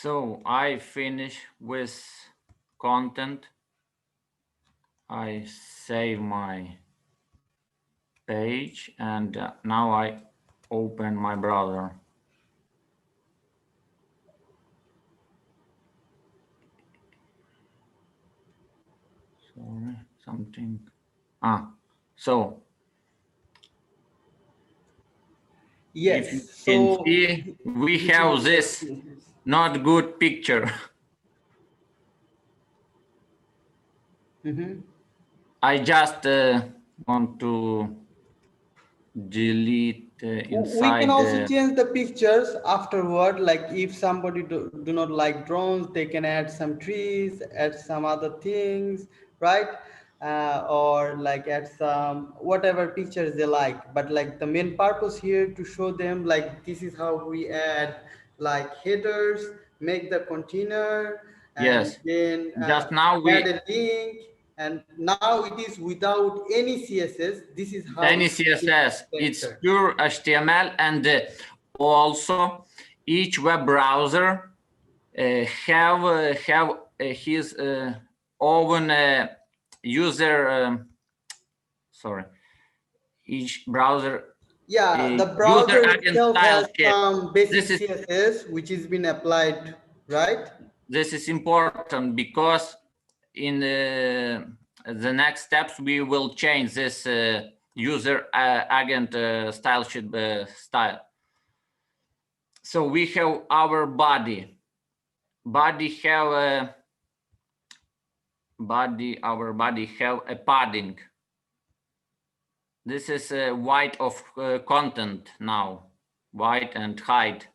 So I finish with content. I save my page and now I open my browser. Sorry, something. So if you Yes. can So see, we have this not good picture. I just want to delete we can inside also change the pictures afterward. Like if somebody do not like drones, they can add some trees, add some other things, right? Or like add some whatever pictures they like. But like the main purpose here to show them like this is how we add like headers, make the container, and yes. then Just now add we a link. And now it is without any CSS. This is how any CSS. It's better. pure HTML, and also each web browser have his own user. Sorry, each browser Yeah, the user browser agent itself style has sheet. some basic This is CSS which has been applied, right? this is important because in the next steps we will change this user agent style sheet style. So we have our body. Our body have a padding. This is white of content now, white and height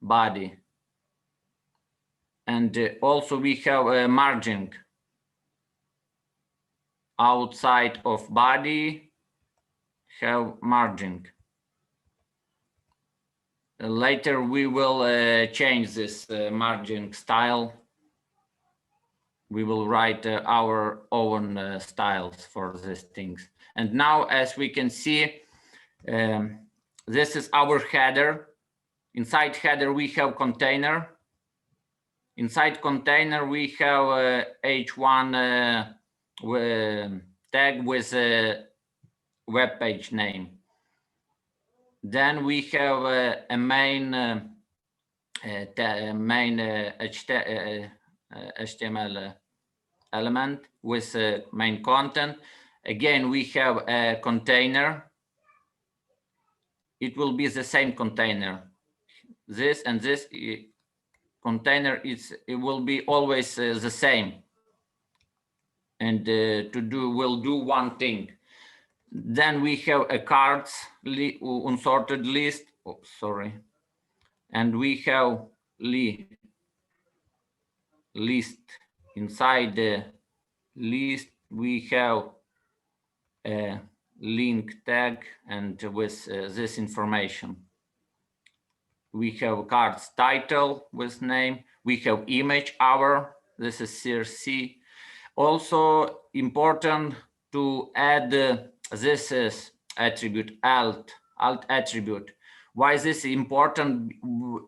body. And also we have a margin outside of body, have margin. Later we will change this margin style. We will write our own styles for these things. And now, as we can see, this is our header. Inside header we have container. Inside container we have h1 tag with a web page name. Then we have a main HTML element with main content. Again, we have a container. It will be the same container. This and this container it will be always the same. And we'll do one thing. Then we have a cards unsorted list. Oh, sorry. And we have list. Inside the list we have a link tag and with this information. We have cards title with name. We have image hour. This is CRC. Also important to add this is attribute alt attribute. Why is this important?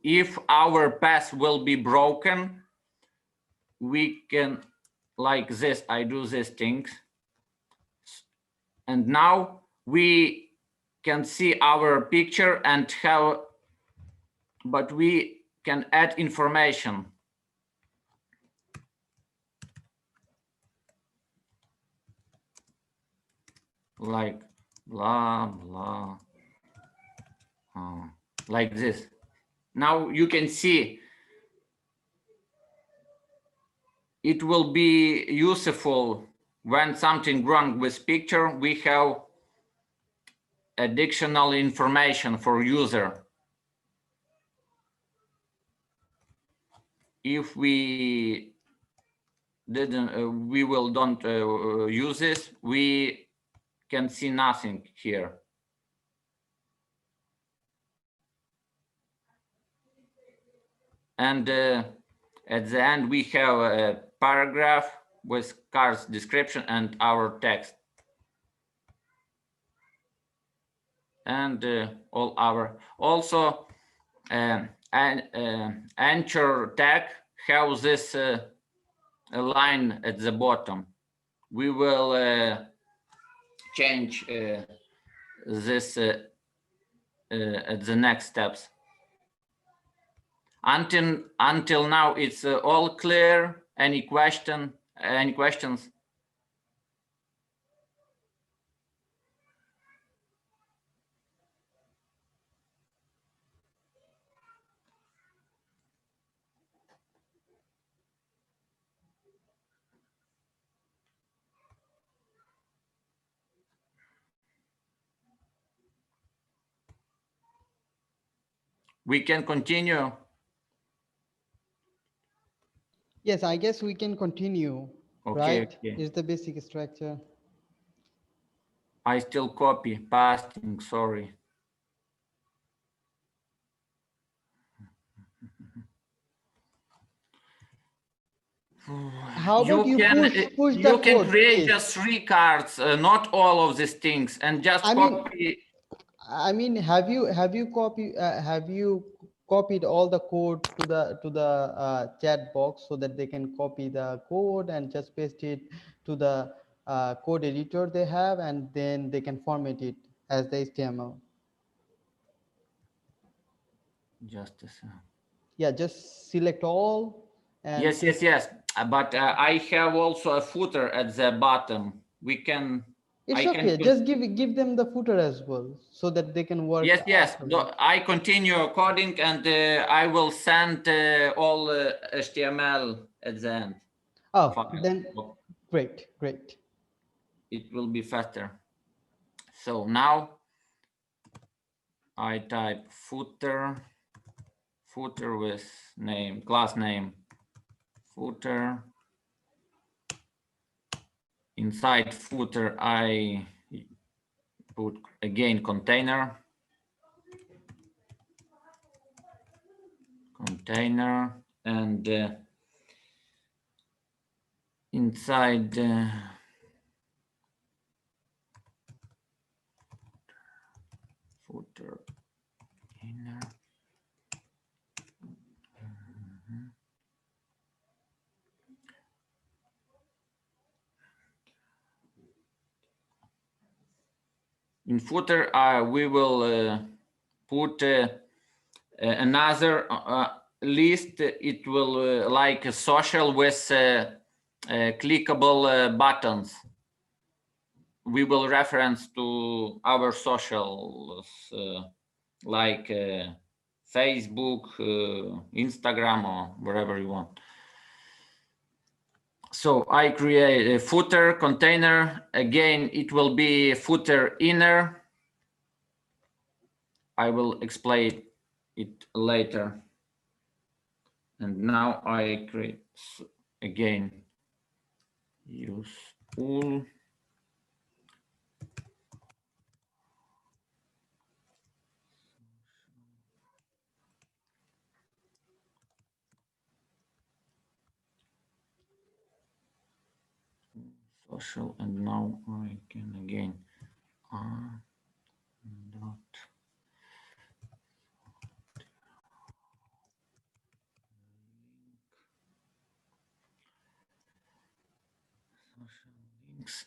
If our path will be broken, we can like this. I do these things. And now we can see our picture and have, but we can add information. Like blah, blah, like this. Now you can see it will be useful when something wrong with picture. We have additional information for user. If we didn't, we will don't use this, we can see nothing here. And at the end, we have a paragraph with cards description and our text. And all our, also anchor tag have this a line at the bottom. We will change this at the next steps. Until now, it's all clear. Any question? Any questions? We can continue. Yes, I guess we can continue. Okay, Right? okay. Is the basic structure. I still copy, pasting, sorry. How about you push the you can code, create please? just 3 cards, not all of these things, and just copy. I mean, have you copied all the code to the chat box so that they can copy the code and just paste it to the code editor they have, and then they can format it as the HTML? Just a second. Yeah, just select all. And Yes. But I have also a footer at the bottom. We can. It's okay. Just give them the footer as well, so that they can work. Yes. I continue coding, and I will send all HTML at the end. Oh, file. then great. It will be faster. So now I type footer with name, class name, footer. Inside footer, I put again container, and inside footer inner. In footer, we will put another list. It will like a social with clickable buttons. We will reference to our socials like Facebook, Instagram, or wherever you want. So I create a footer container. Again, it will be footer inner. I will explain it later. And now I create again use all. Social, and now I can again dot social links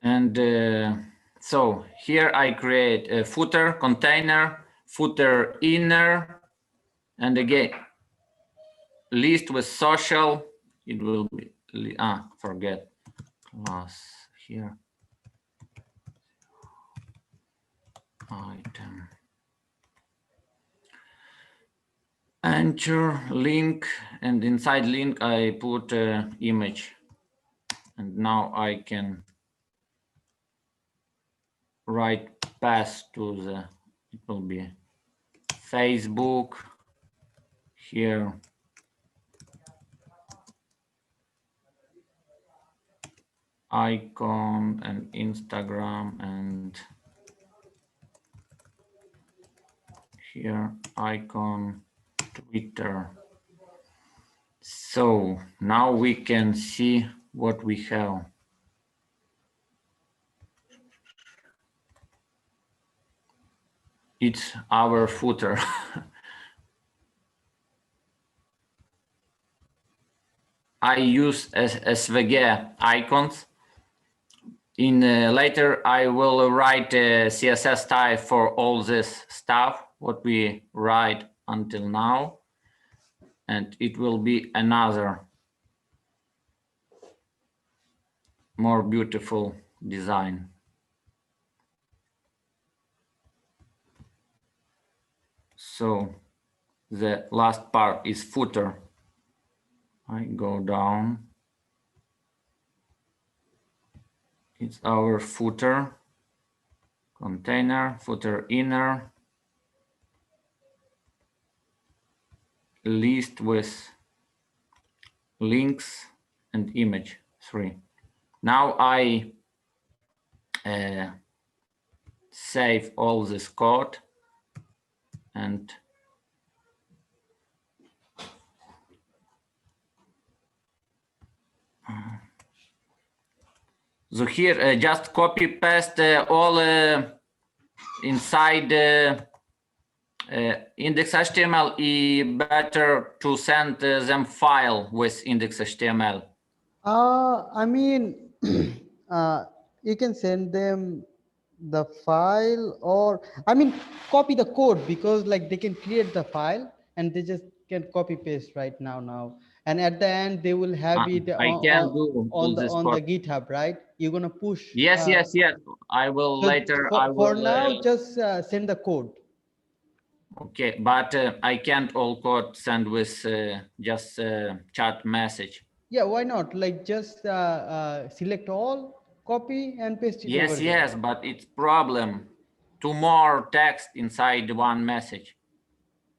and so here I create a footer container, footer inner, and again list with social. It will be forget plus here item enter link, and inside link I put image, and now I can write path to the, it will be Facebook here, icon, and Instagram, and here icon, Twitter. So now we can see what we have. It's our footer. I use SVG icons. In later, I will write a CSS type for all this stuff, what we write until now. And it will be another more beautiful design. So the last part is footer. I go down. It's our footer, container, footer inner, list with links and image 3. Now I save all this code and so here just copy paste all inside index.html. Better to send them file with index.html. I mean, you can send them the file, or I mean, copy the code, because like they can create the file and they just can copy paste right now, and at the end they will have it I can do all this on the GitHub, right? You're gonna push. Yes. I will so later. for now, just send the code. Okay, but I can't all code send with just chat message. Yeah, why not? Like just select all, copy and paste it over there. Yes, but it's problem. 2 more text inside one message.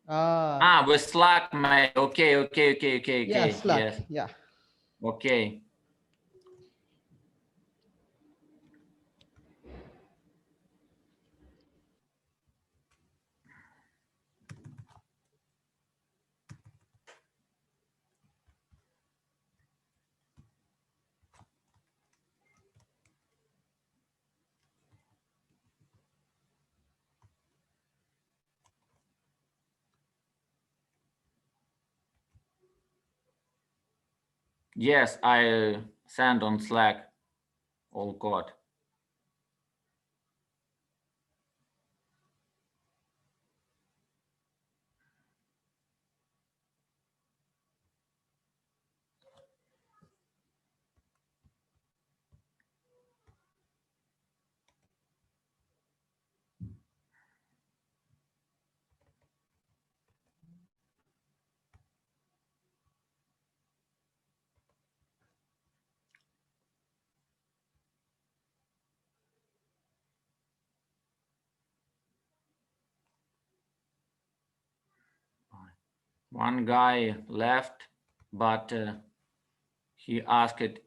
With Slack, my okay. Yeah, Slack. Yes. Yeah. Okay. Yes, I send on Slack all code. One guy left, but he asked,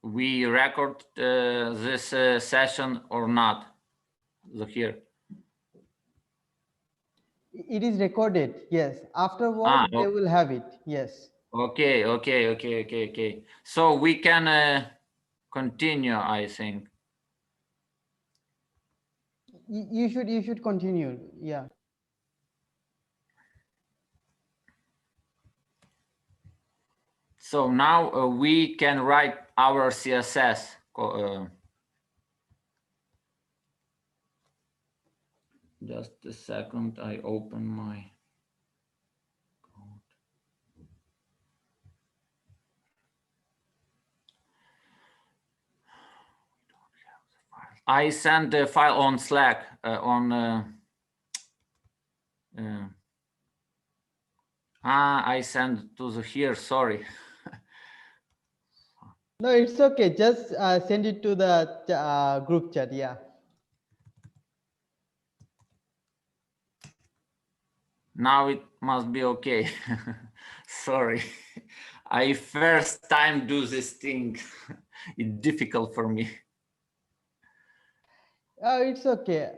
we record this session or not? Look here. It is recorded. Yes. Afterward, they will have it. Yes. Okay. So we can continue, I think. You should continue. Yeah. So now we can write our CSS. Just a second, I open my code. I sent the file on Slack I sent to the here, sorry. No, it's okay. Just send it to the group chat. Yeah. Now it must be okay. Sorry. I first time do this thing. It's difficult for me. It's okay.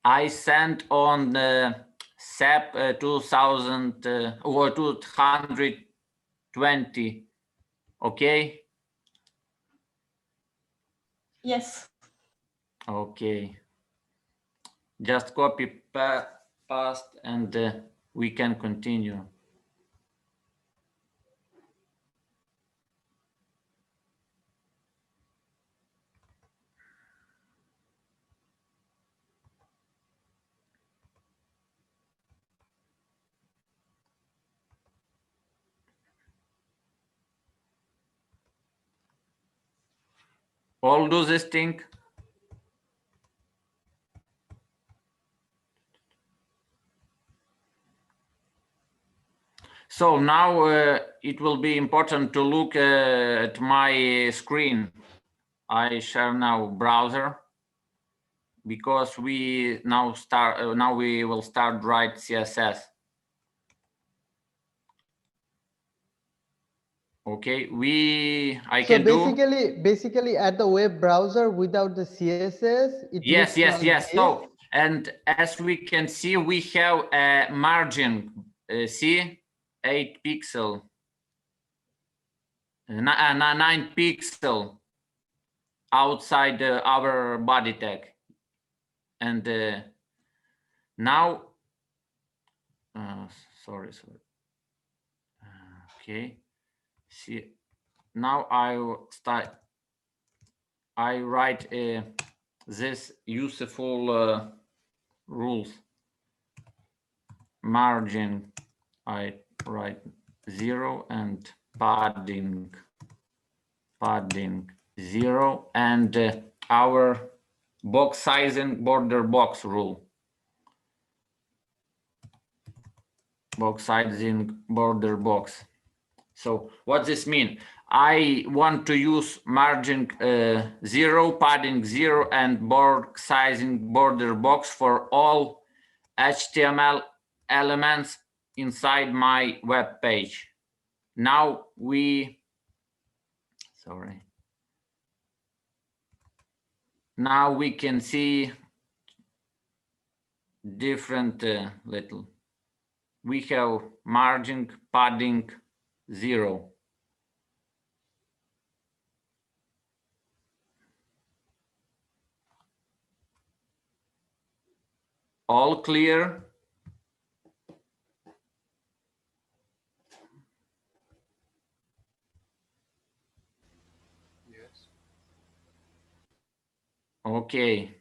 I sent on the SAP 2000 or 220. Okay. Yes. Okay. Just copy paste and we can continue. All do this thing. So now it will be important to look at my screen. I share now browser because we now start. Now we will start write CSS. Okay, I can do. Basically at the web browser without the CSS, it Yes, looks like yes. this. So, and as we can see, we have a margin. See, 8 pixel, 9 pixel outside our body tag, and now, sorry. Okay, see, now I write this useful rules. Margin, I write 0 and padding 0 and our box sizing border box rule. Box sizing border box. So what this mean? I want to use margin 0, padding 0 and box sizing border box for all HTML elements inside my web page. Now now we can see different little. We have margin, padding 0. All clear? Yes. Okay.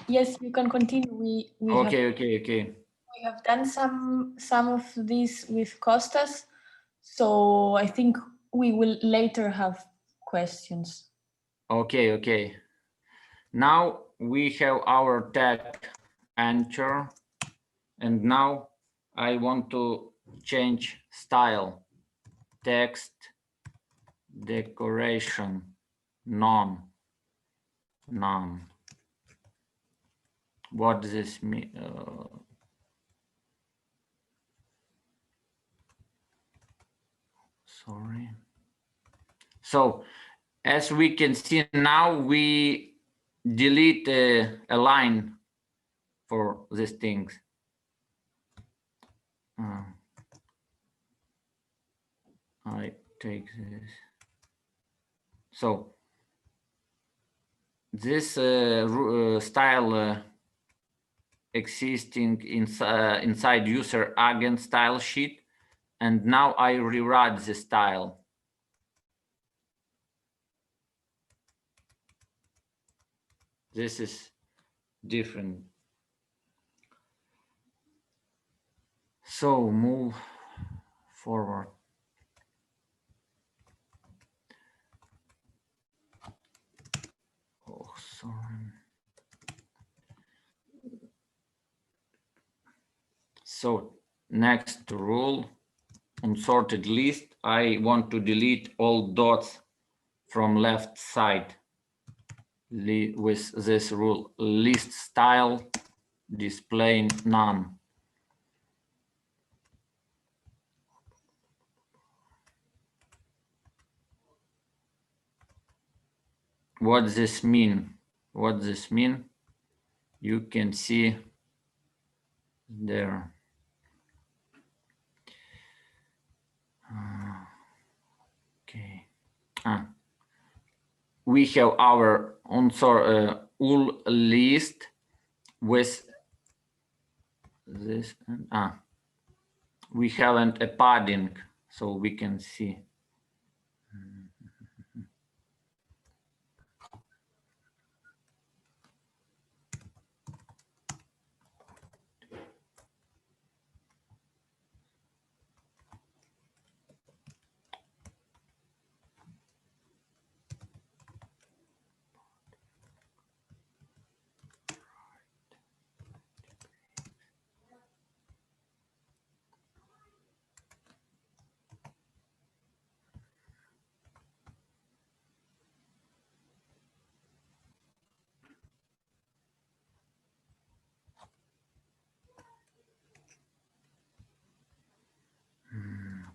Yes, you can continue. We Okay. we have done some of these with Costas, so I think we will later have questions. Okay. Now we have our tag anchor, and now I want to change style. Text, decoration, none. What does this mean? Sorry. So as we can see now, we delete a line for these things. I take this. So this style existing inside user agent style sheet, and now I rewrite the style. This is different. So move forward. sorry. So next rule, unsorted list. I want to delete all dots from left side with this rule, list style display none. What does this mean? What does this mean? You can see there. Okay. We have our all list with this. We haven't a padding, so we can see.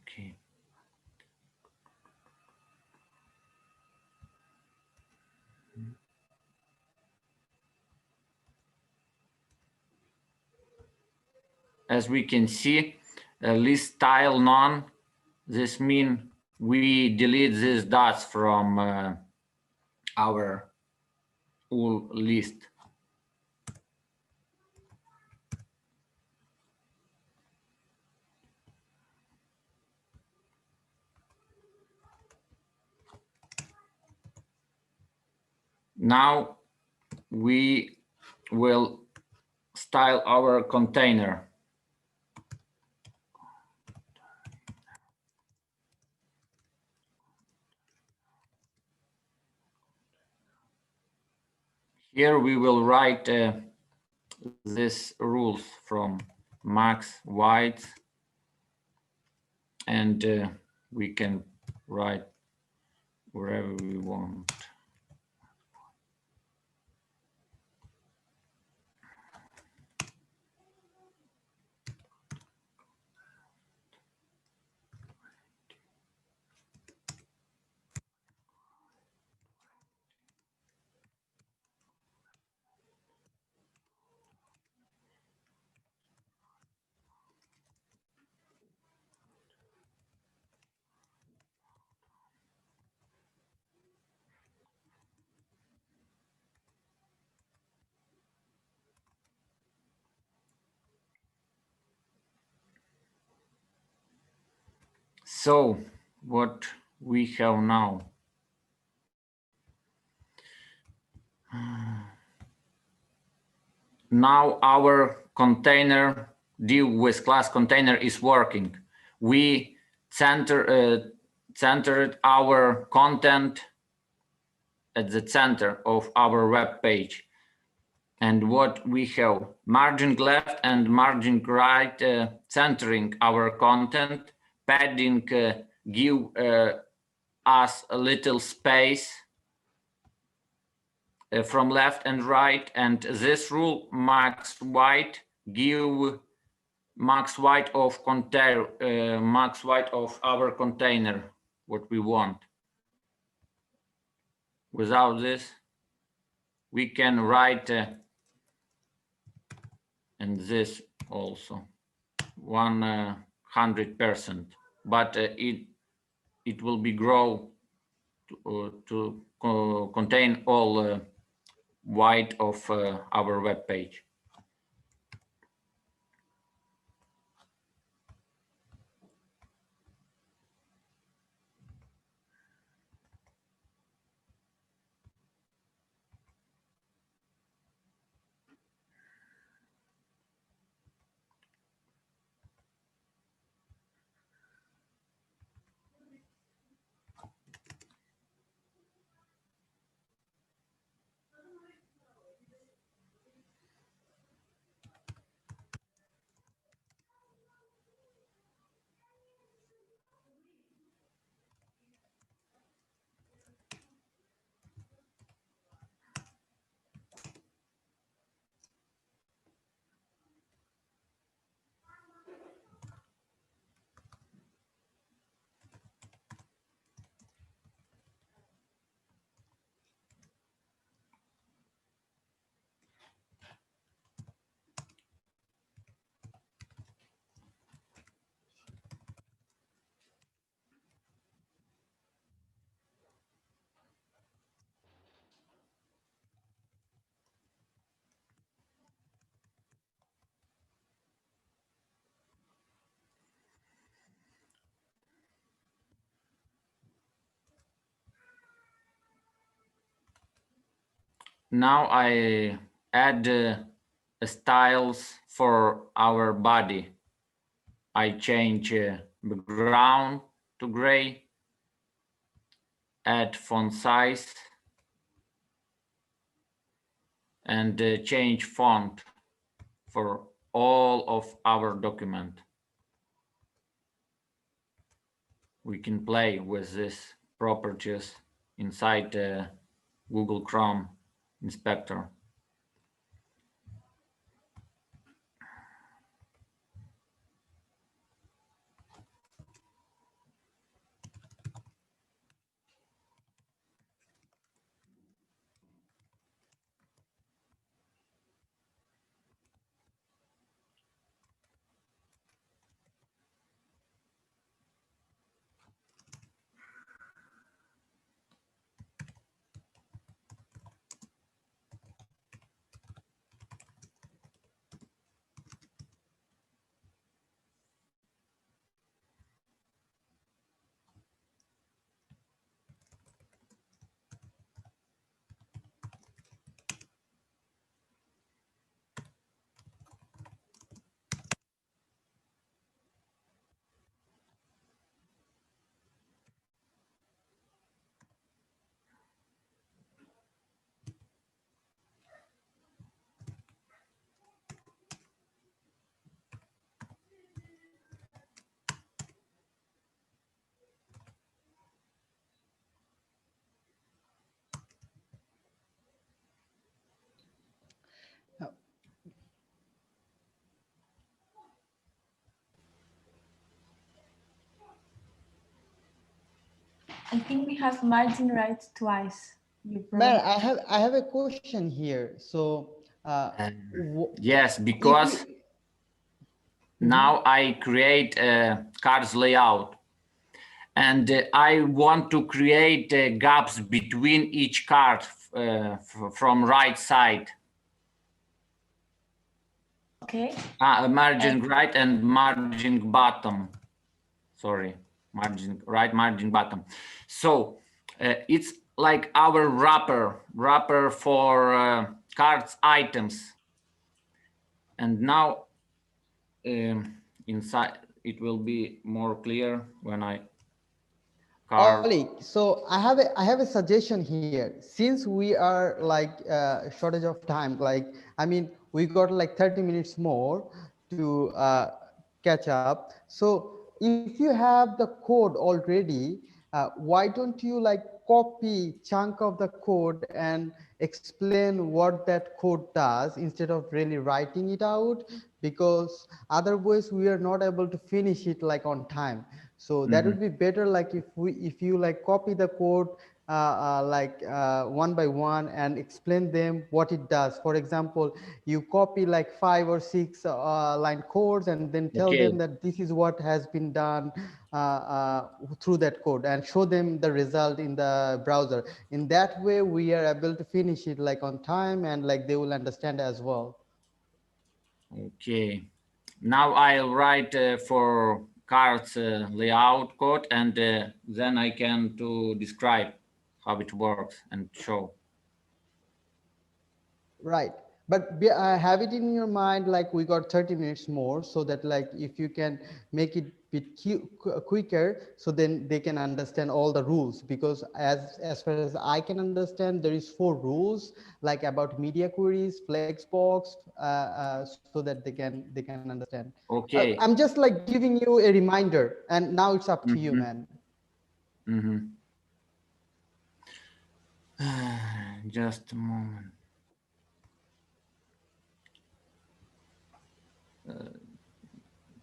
Okay. As we can see, list style none. This means we delete these dots from our all list. Now we will style our container. Here we will write these rules from max white, and we can write wherever we want. So what we have now? Now our container div with class container is working. We centered our content at the center of our web page. And what we have, margin left and margin right, centering our content, padding give us a little space from left and right, and this rule max white give max white of container, max white of our container, what we want. Without this, we can write and this also 100%, but it will be grow to contain all white of our web page. now I add styles for our body. I change background to gray, add font size, and change font for all of our document. We can play with these properties inside Google Chrome Inspector. I think we have margin right twice. You Man, probably- I have a question here. So Yes, if because now I create a cards layout, and I want to create gaps between each card from right side. Okay. Margin right and margin bottom. Sorry, margin right, margin bottom. So it's like our wrapper for cards items. And now inside it will be more clear when I card. Oleg, so I have a suggestion here. Since we are like shortage of time, like I mean, we got like 30 minutes more to catch up. So if you have the code already, why don't you like copy chunk of the code and explain what that code does instead of really writing it out? Because otherwise we are not able to finish it like on time. So that would be better, like if you like copy the code one by one and explain them what it does. For example, you copy like 5 or 6 line codes and then tell Okay. them that this is what has been done through that code, and show them the result in the browser. In that way we are able to finish it like on time, and like they will understand as well. Okay. Now I'll write for cards layout code, and then I can to describe how it works and show. Right, but have it in your mind like we got 30 minutes more, so that like if you can make it bit quicker, so then they can understand all the rules. Because as far as I can understand, there is 4 rules like about media queries, flexbox, so that they can understand. Okay. I'm just like giving you a reminder, and now it's up to you, man. Just a moment.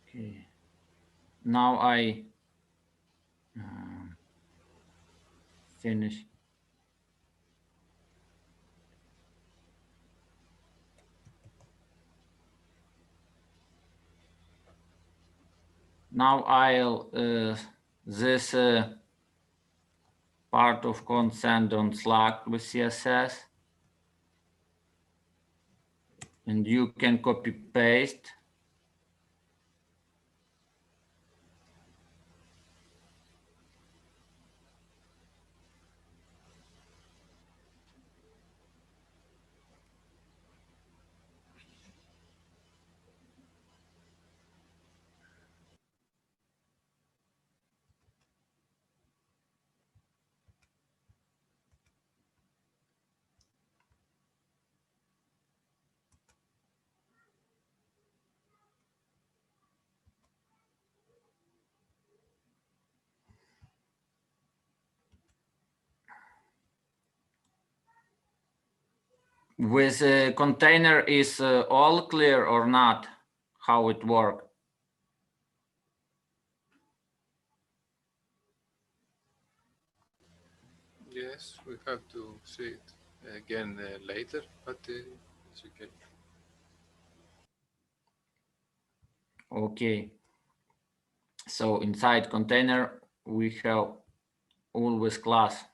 Okay. Now I finish. Now I'll this part of code send on Slack with CSS, and you can copy paste. With a container is all clear or not? How it works? Yes, we have to see it again later, but it's okay. Okay. So inside container we have always class.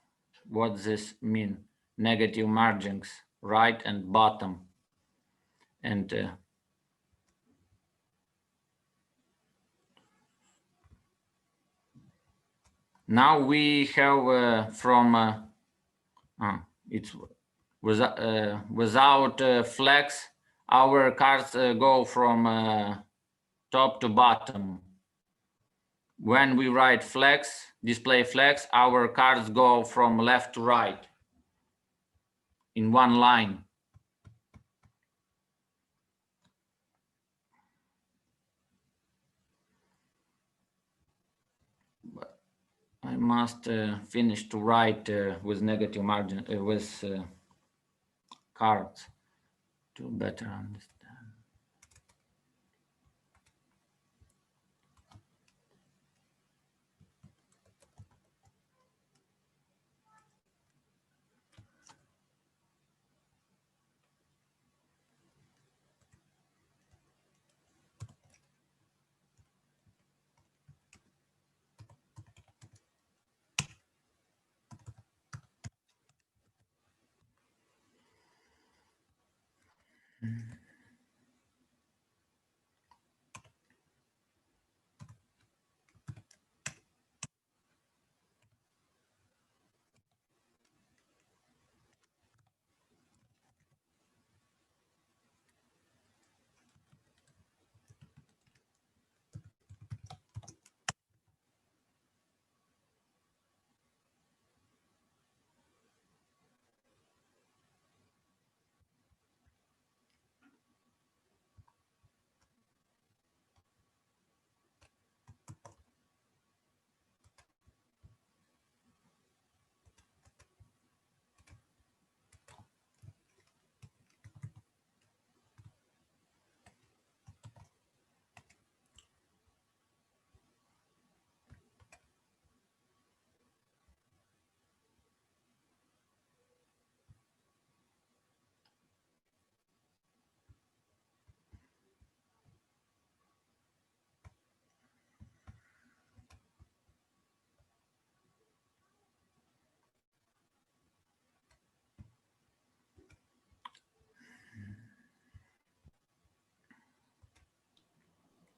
What this mean? Negative margins, right and bottom. And now we have from it's without flex, our cards go from top to bottom. When we write flex, display flex, our cards go from left to right in one line. But I must finish to write with negative margin, with cards to better understand.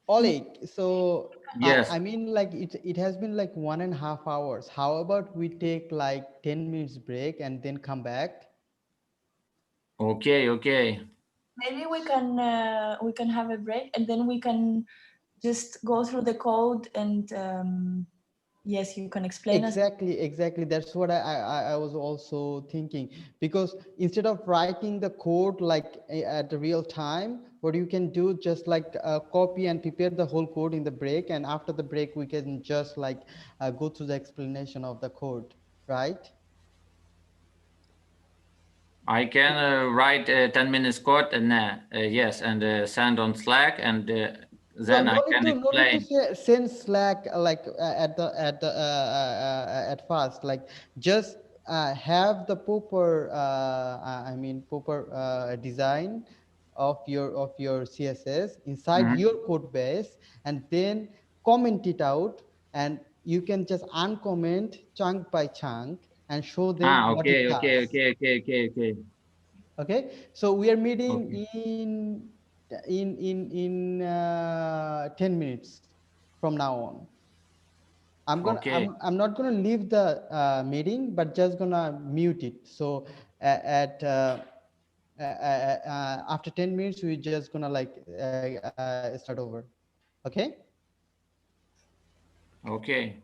Oleg, so Yes. I mean, like it has been like 1.5 hours. How about we take like 10 minutes break and then come back? Okay. Okay. Maybe we can have a break and then we can just go through the code and yes, you can explain us. Exactly. That's what I was also thinking, because instead of writing the code like at the real time, what you can do just like copy and prepare the whole code in the break, and after the break we can just like go through the explanation of the code, right? I can write 10 minutes code and yes, and send on Slack, and No, then I can no need to explain. say, send Slack like at first. Like just have the proper, I mean proper design of your CSS inside Mhm. your code base, and then comment it out, and you can just uncomment chunk by chunk and show them what it Okay, okay, does. okay, okay, okay, okay, Okay, so we are meeting okay, in 10 minutes from now on. okay, I'm not gonna leave the meeting, but just gonna mute it. So after 10 minutes we're just gonna like start over. Okay. okay.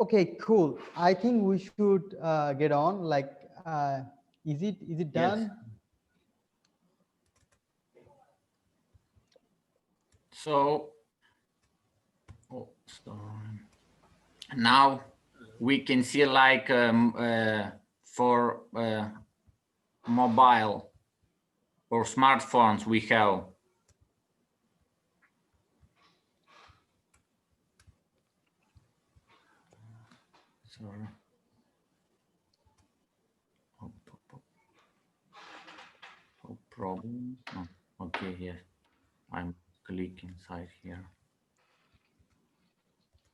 Okay, cool. I think we should get on. Like, is it Yes. done? So, now we can see like for mobile or smartphones we have. Sorry. Oh, problem. Oh, okay, yes. I'm clicking inside here.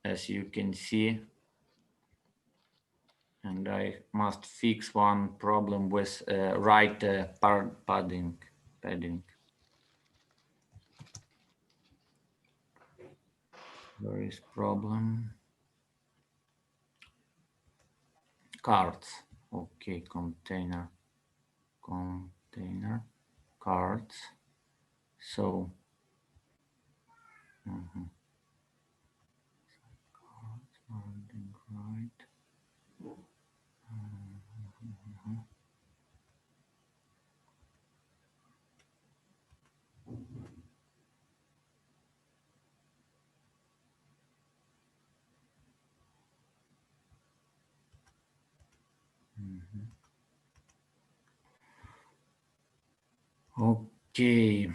As you can see, and I must fix one problem with right padding. Where is problem? Cards. Okay, container, cards. So, cards, padding, right. Okay.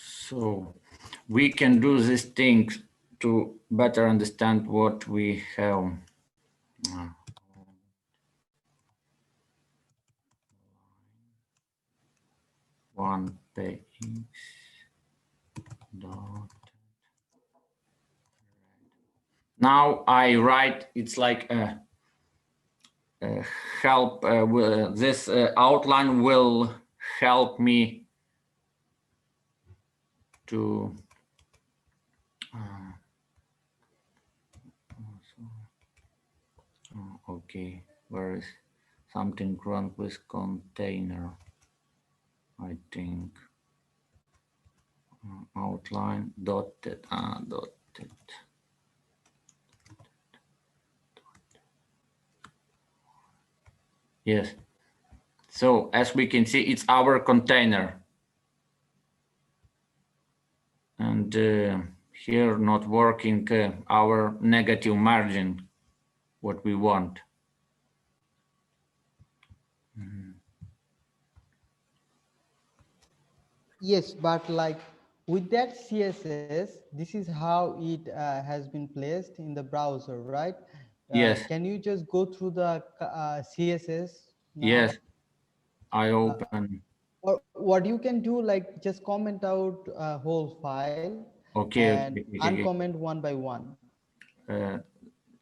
So we can do these things to better understand what we have. One page dot. Now I write. It's like a help. This outline will help me to. Okay, where is something wrong with container? I think outline dotted. Dotted. Yes. So as we can see, it's our container. And here not working our negative margin, what we want. Yes, but like with that CSS, this is how it has been placed in the browser, right? Yes, Can you just go through the CSS now? yes, I open. Or what you can do, like just comment out a whole file Okay, and uncomment one by one.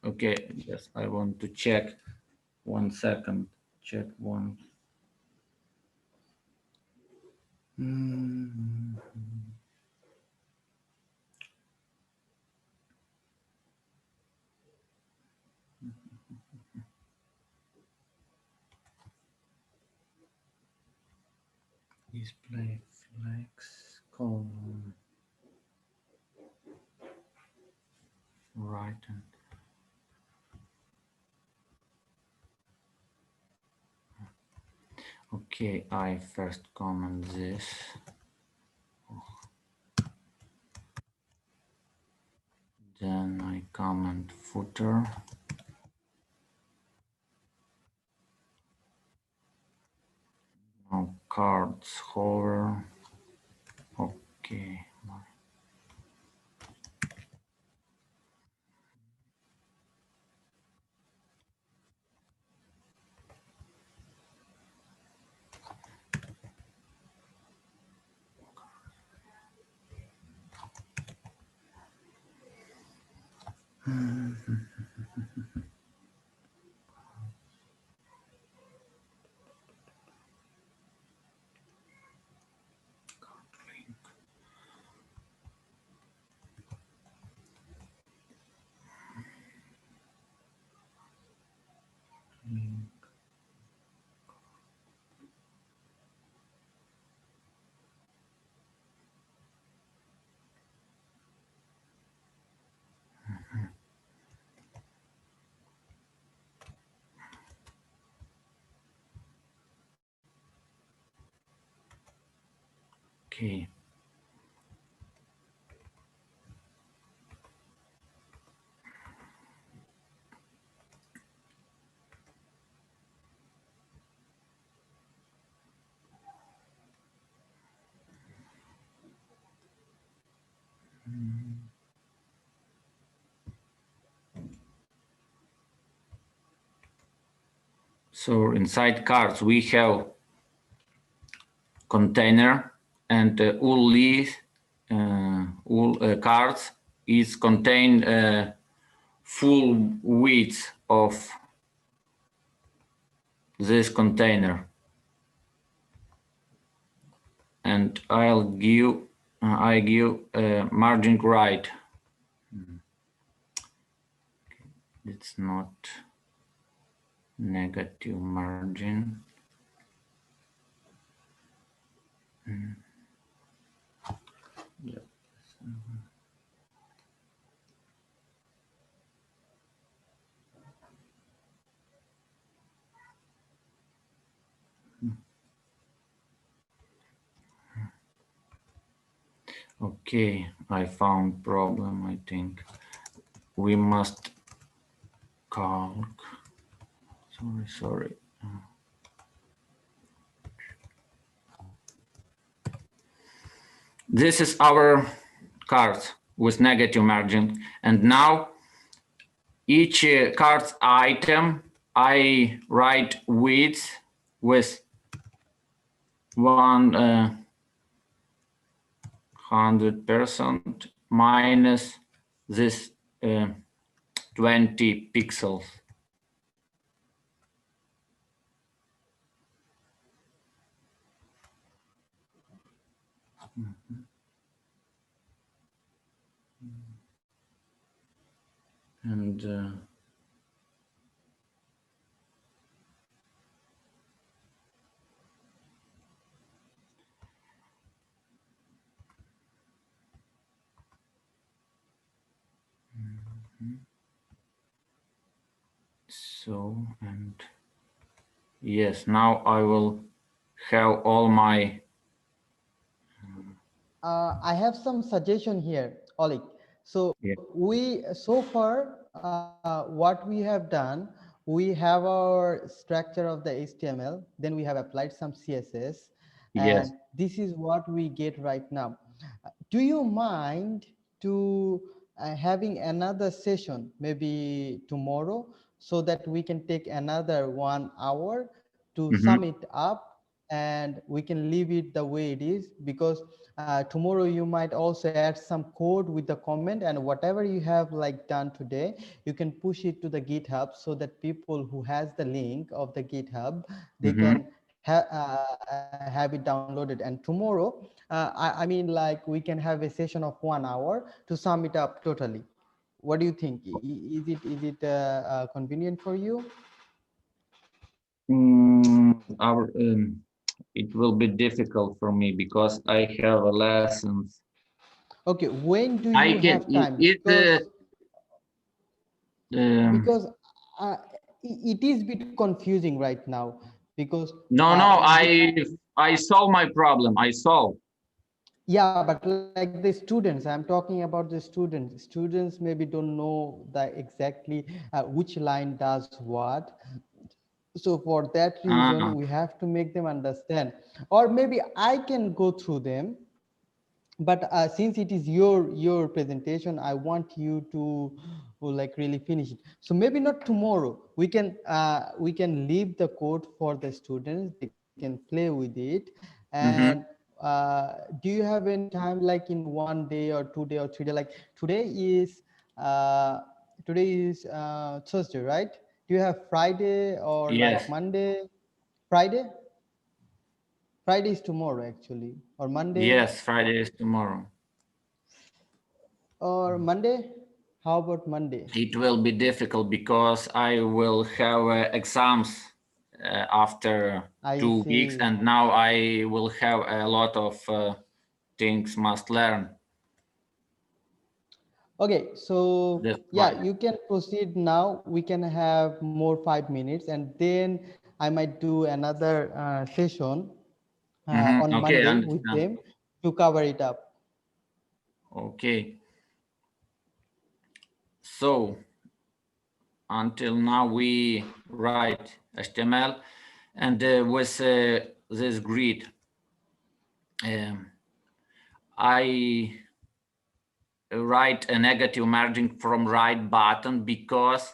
Okay, yes, I want to check 1 second. Check one. Display flex column. Right. Okay, I first comment this. Then I comment footer. Now cards hover. Okay. Okay. So inside cards we have container, and all these all cards is contain full width of this container, and I give margin right. It's not negative margin. Yep. Okay, I found problem. I think we must calc. Sorry. This is our card with negative margin, and now each card item I write width with 100% minus this 20 pixels. And so, and yes, now I will have all my I have some suggestion here, Oleg. So yeah. we so far what we have done, we have our structure of the HTML, then we have applied some CSS, Yes. and this is what we get right now. Do you mind to having another session maybe tomorrow, so that we can take another 1 hour to sum it up, and we can leave it the way it is? Because tomorrow you might also add some code with the comment, and whatever you have like done today, you can push it to the GitHub, so that people who has the link of the GitHub, they can have it downloaded. And tomorrow I mean, like, we can have a session of 1 hour to sum it up totally. What do you think? Is it convenient for you? Our it will be difficult for me because I have lessons. Okay, when do I you can have time? it Because it is a bit confusing right now, because no, I solve my problem. I solve. yeah, but like the students, I'm talking about the students maybe don't know the exactly which line does what. So for that reason, we have to make them understand, or maybe I can go through them. But since it is your presentation, I want you to like really finish it. So maybe not tomorrow, we can leave the code for the students, they can play with it. And do you have any time, like in 1 day or 2 day or 3 day? Like today is uh, Thursday, right? Do you have Friday or like Yes. Monday? Friday is tomorrow actually, or Monday. Yes, Friday is tomorrow. Or Monday? How about Monday? It will be difficult because I will have exams after I 2 weeks, see. and now I will have a lot of things must learn. Okay, so That's yeah, why. you can proceed now. We can have more 5 minutes, and then I might do another session on Okay, I Monday with understand. them. to cover it up. Okay. So until now we write HTML, and with this grid, I write a negative margin from right button because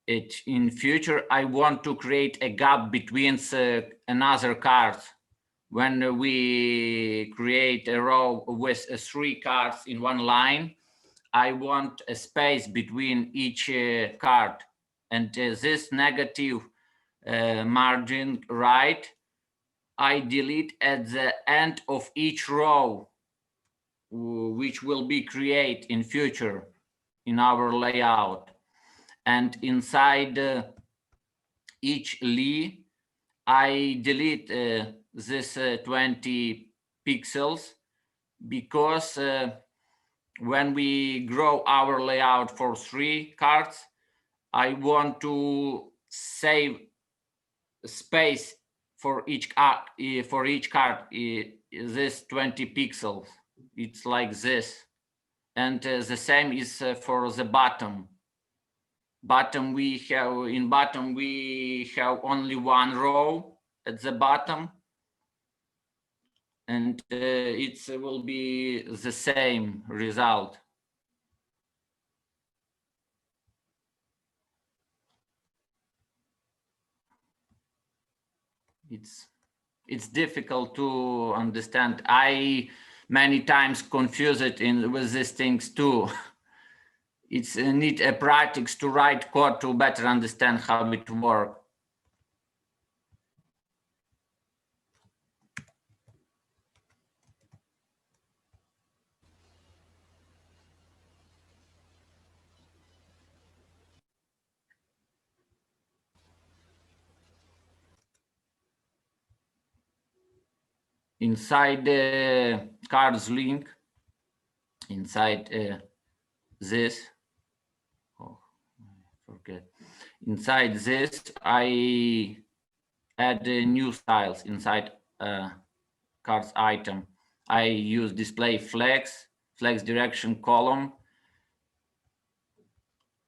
in future I want to create a gap between another cards. When we create a row with 3 cards in one line, I want a space between each card, and this negative margin right I delete at the end of each row, which will be created in future in our layout. And inside each lee, I delete this 20 pixels because when we grow our layout for 3 cards, I want to save space for each card. This 20 pixels, it's like this. And the same is for the bottom. We have only one row at the bottom, and it will be the same result. It's difficult to understand. I many times confuse it with these things too. It's need a practice to write code to better understand how it works. Inside the cards link, inside this, oh, I forget. Inside this, I add new styles inside cards item. I use display flex direction column.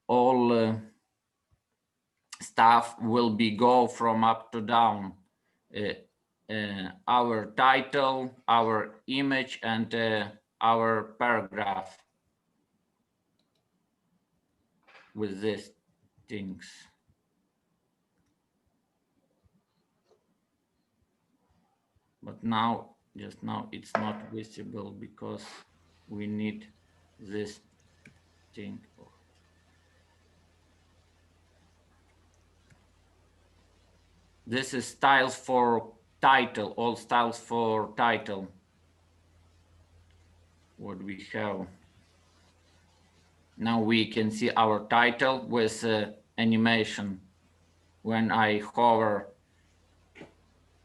All stuff will be go from up to down. Our title, our image, and our paragraph with these things. But now, just now, it's not visible because we need this thing. This is styles for title, all styles for title. What we have. Now we can see our title with animation. When I hover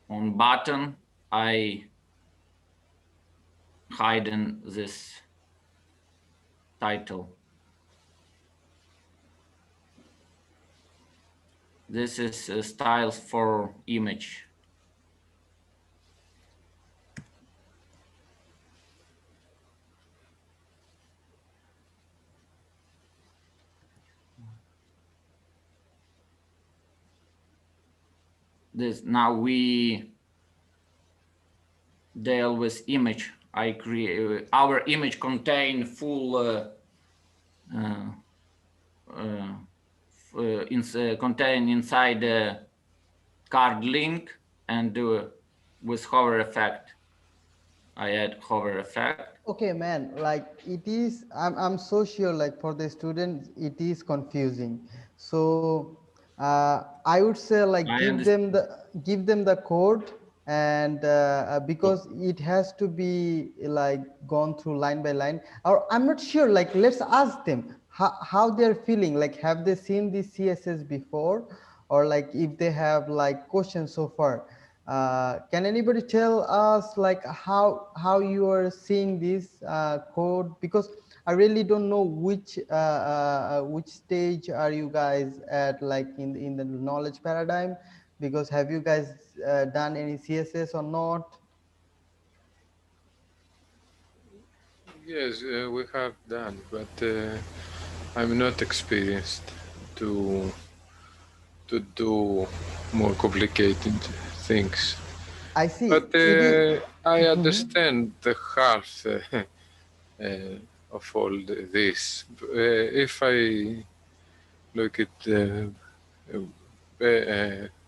on button, I hide in this title. This is styles for image. This now we deal with image. I create our image contain full contain inside the card link and with hover effect. I add hover effect. Okay, man, like it is, I'm so sure like for the students, it is confusing. So I would say like give them the code, and because it has to be like gone through line by line, or I'm not sure, like let's ask them how they're feeling, like have they seen this CSS before, or like if they have like questions so far. Can anybody tell us like how you are seeing this code? Because I really don't know which stage are you guys at, like in the knowledge paradigm. Because have you guys done any CSS or not? Yes, we have done, but I'm not experienced to do more complicated things. I see. But It is. I Mhm. understand the heart of all this. If I look at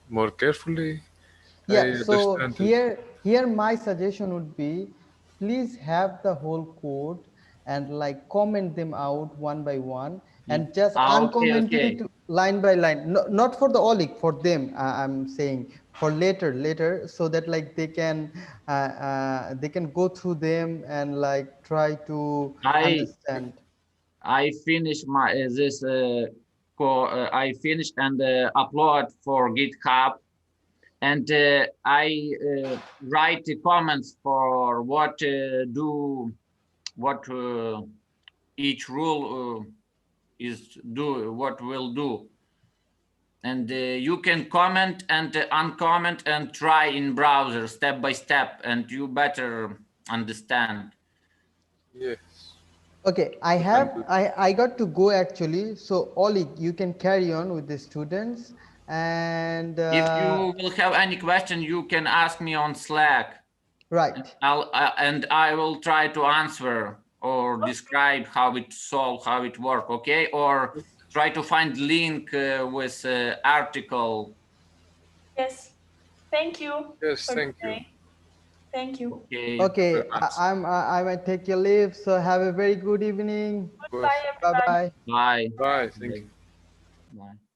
more carefully, I Yeah, so understand it. here my suggestion would be, please have the whole code and like comment them out one by one Yeah. and just Okay, uncomment okay. it line by line. No, not for the Oleg, for them. I'm saying for later, so that like they can go through them and like try to I understand. I finished my I finished and upload for GitHub, and I write the comments for what each rule is do what will do, and you can comment and uncomment and try in browser step by step, and you better understand. Yes, Okay, you can do. I got to go actually. So Oleg, you can carry on with the students and If you will have any question, you can ask me on Slack. right. And I will try to answer or describe how it solve, how it work, okay? Or try to find link with article. Yes. Thank you Yes, for thank you today. Thank you. Okay. Okay, very much. I might take your leave. So have a very good evening. Well, Goodbye, Bye everybody. bye. Bye. bye, thank you. Bye. Bye.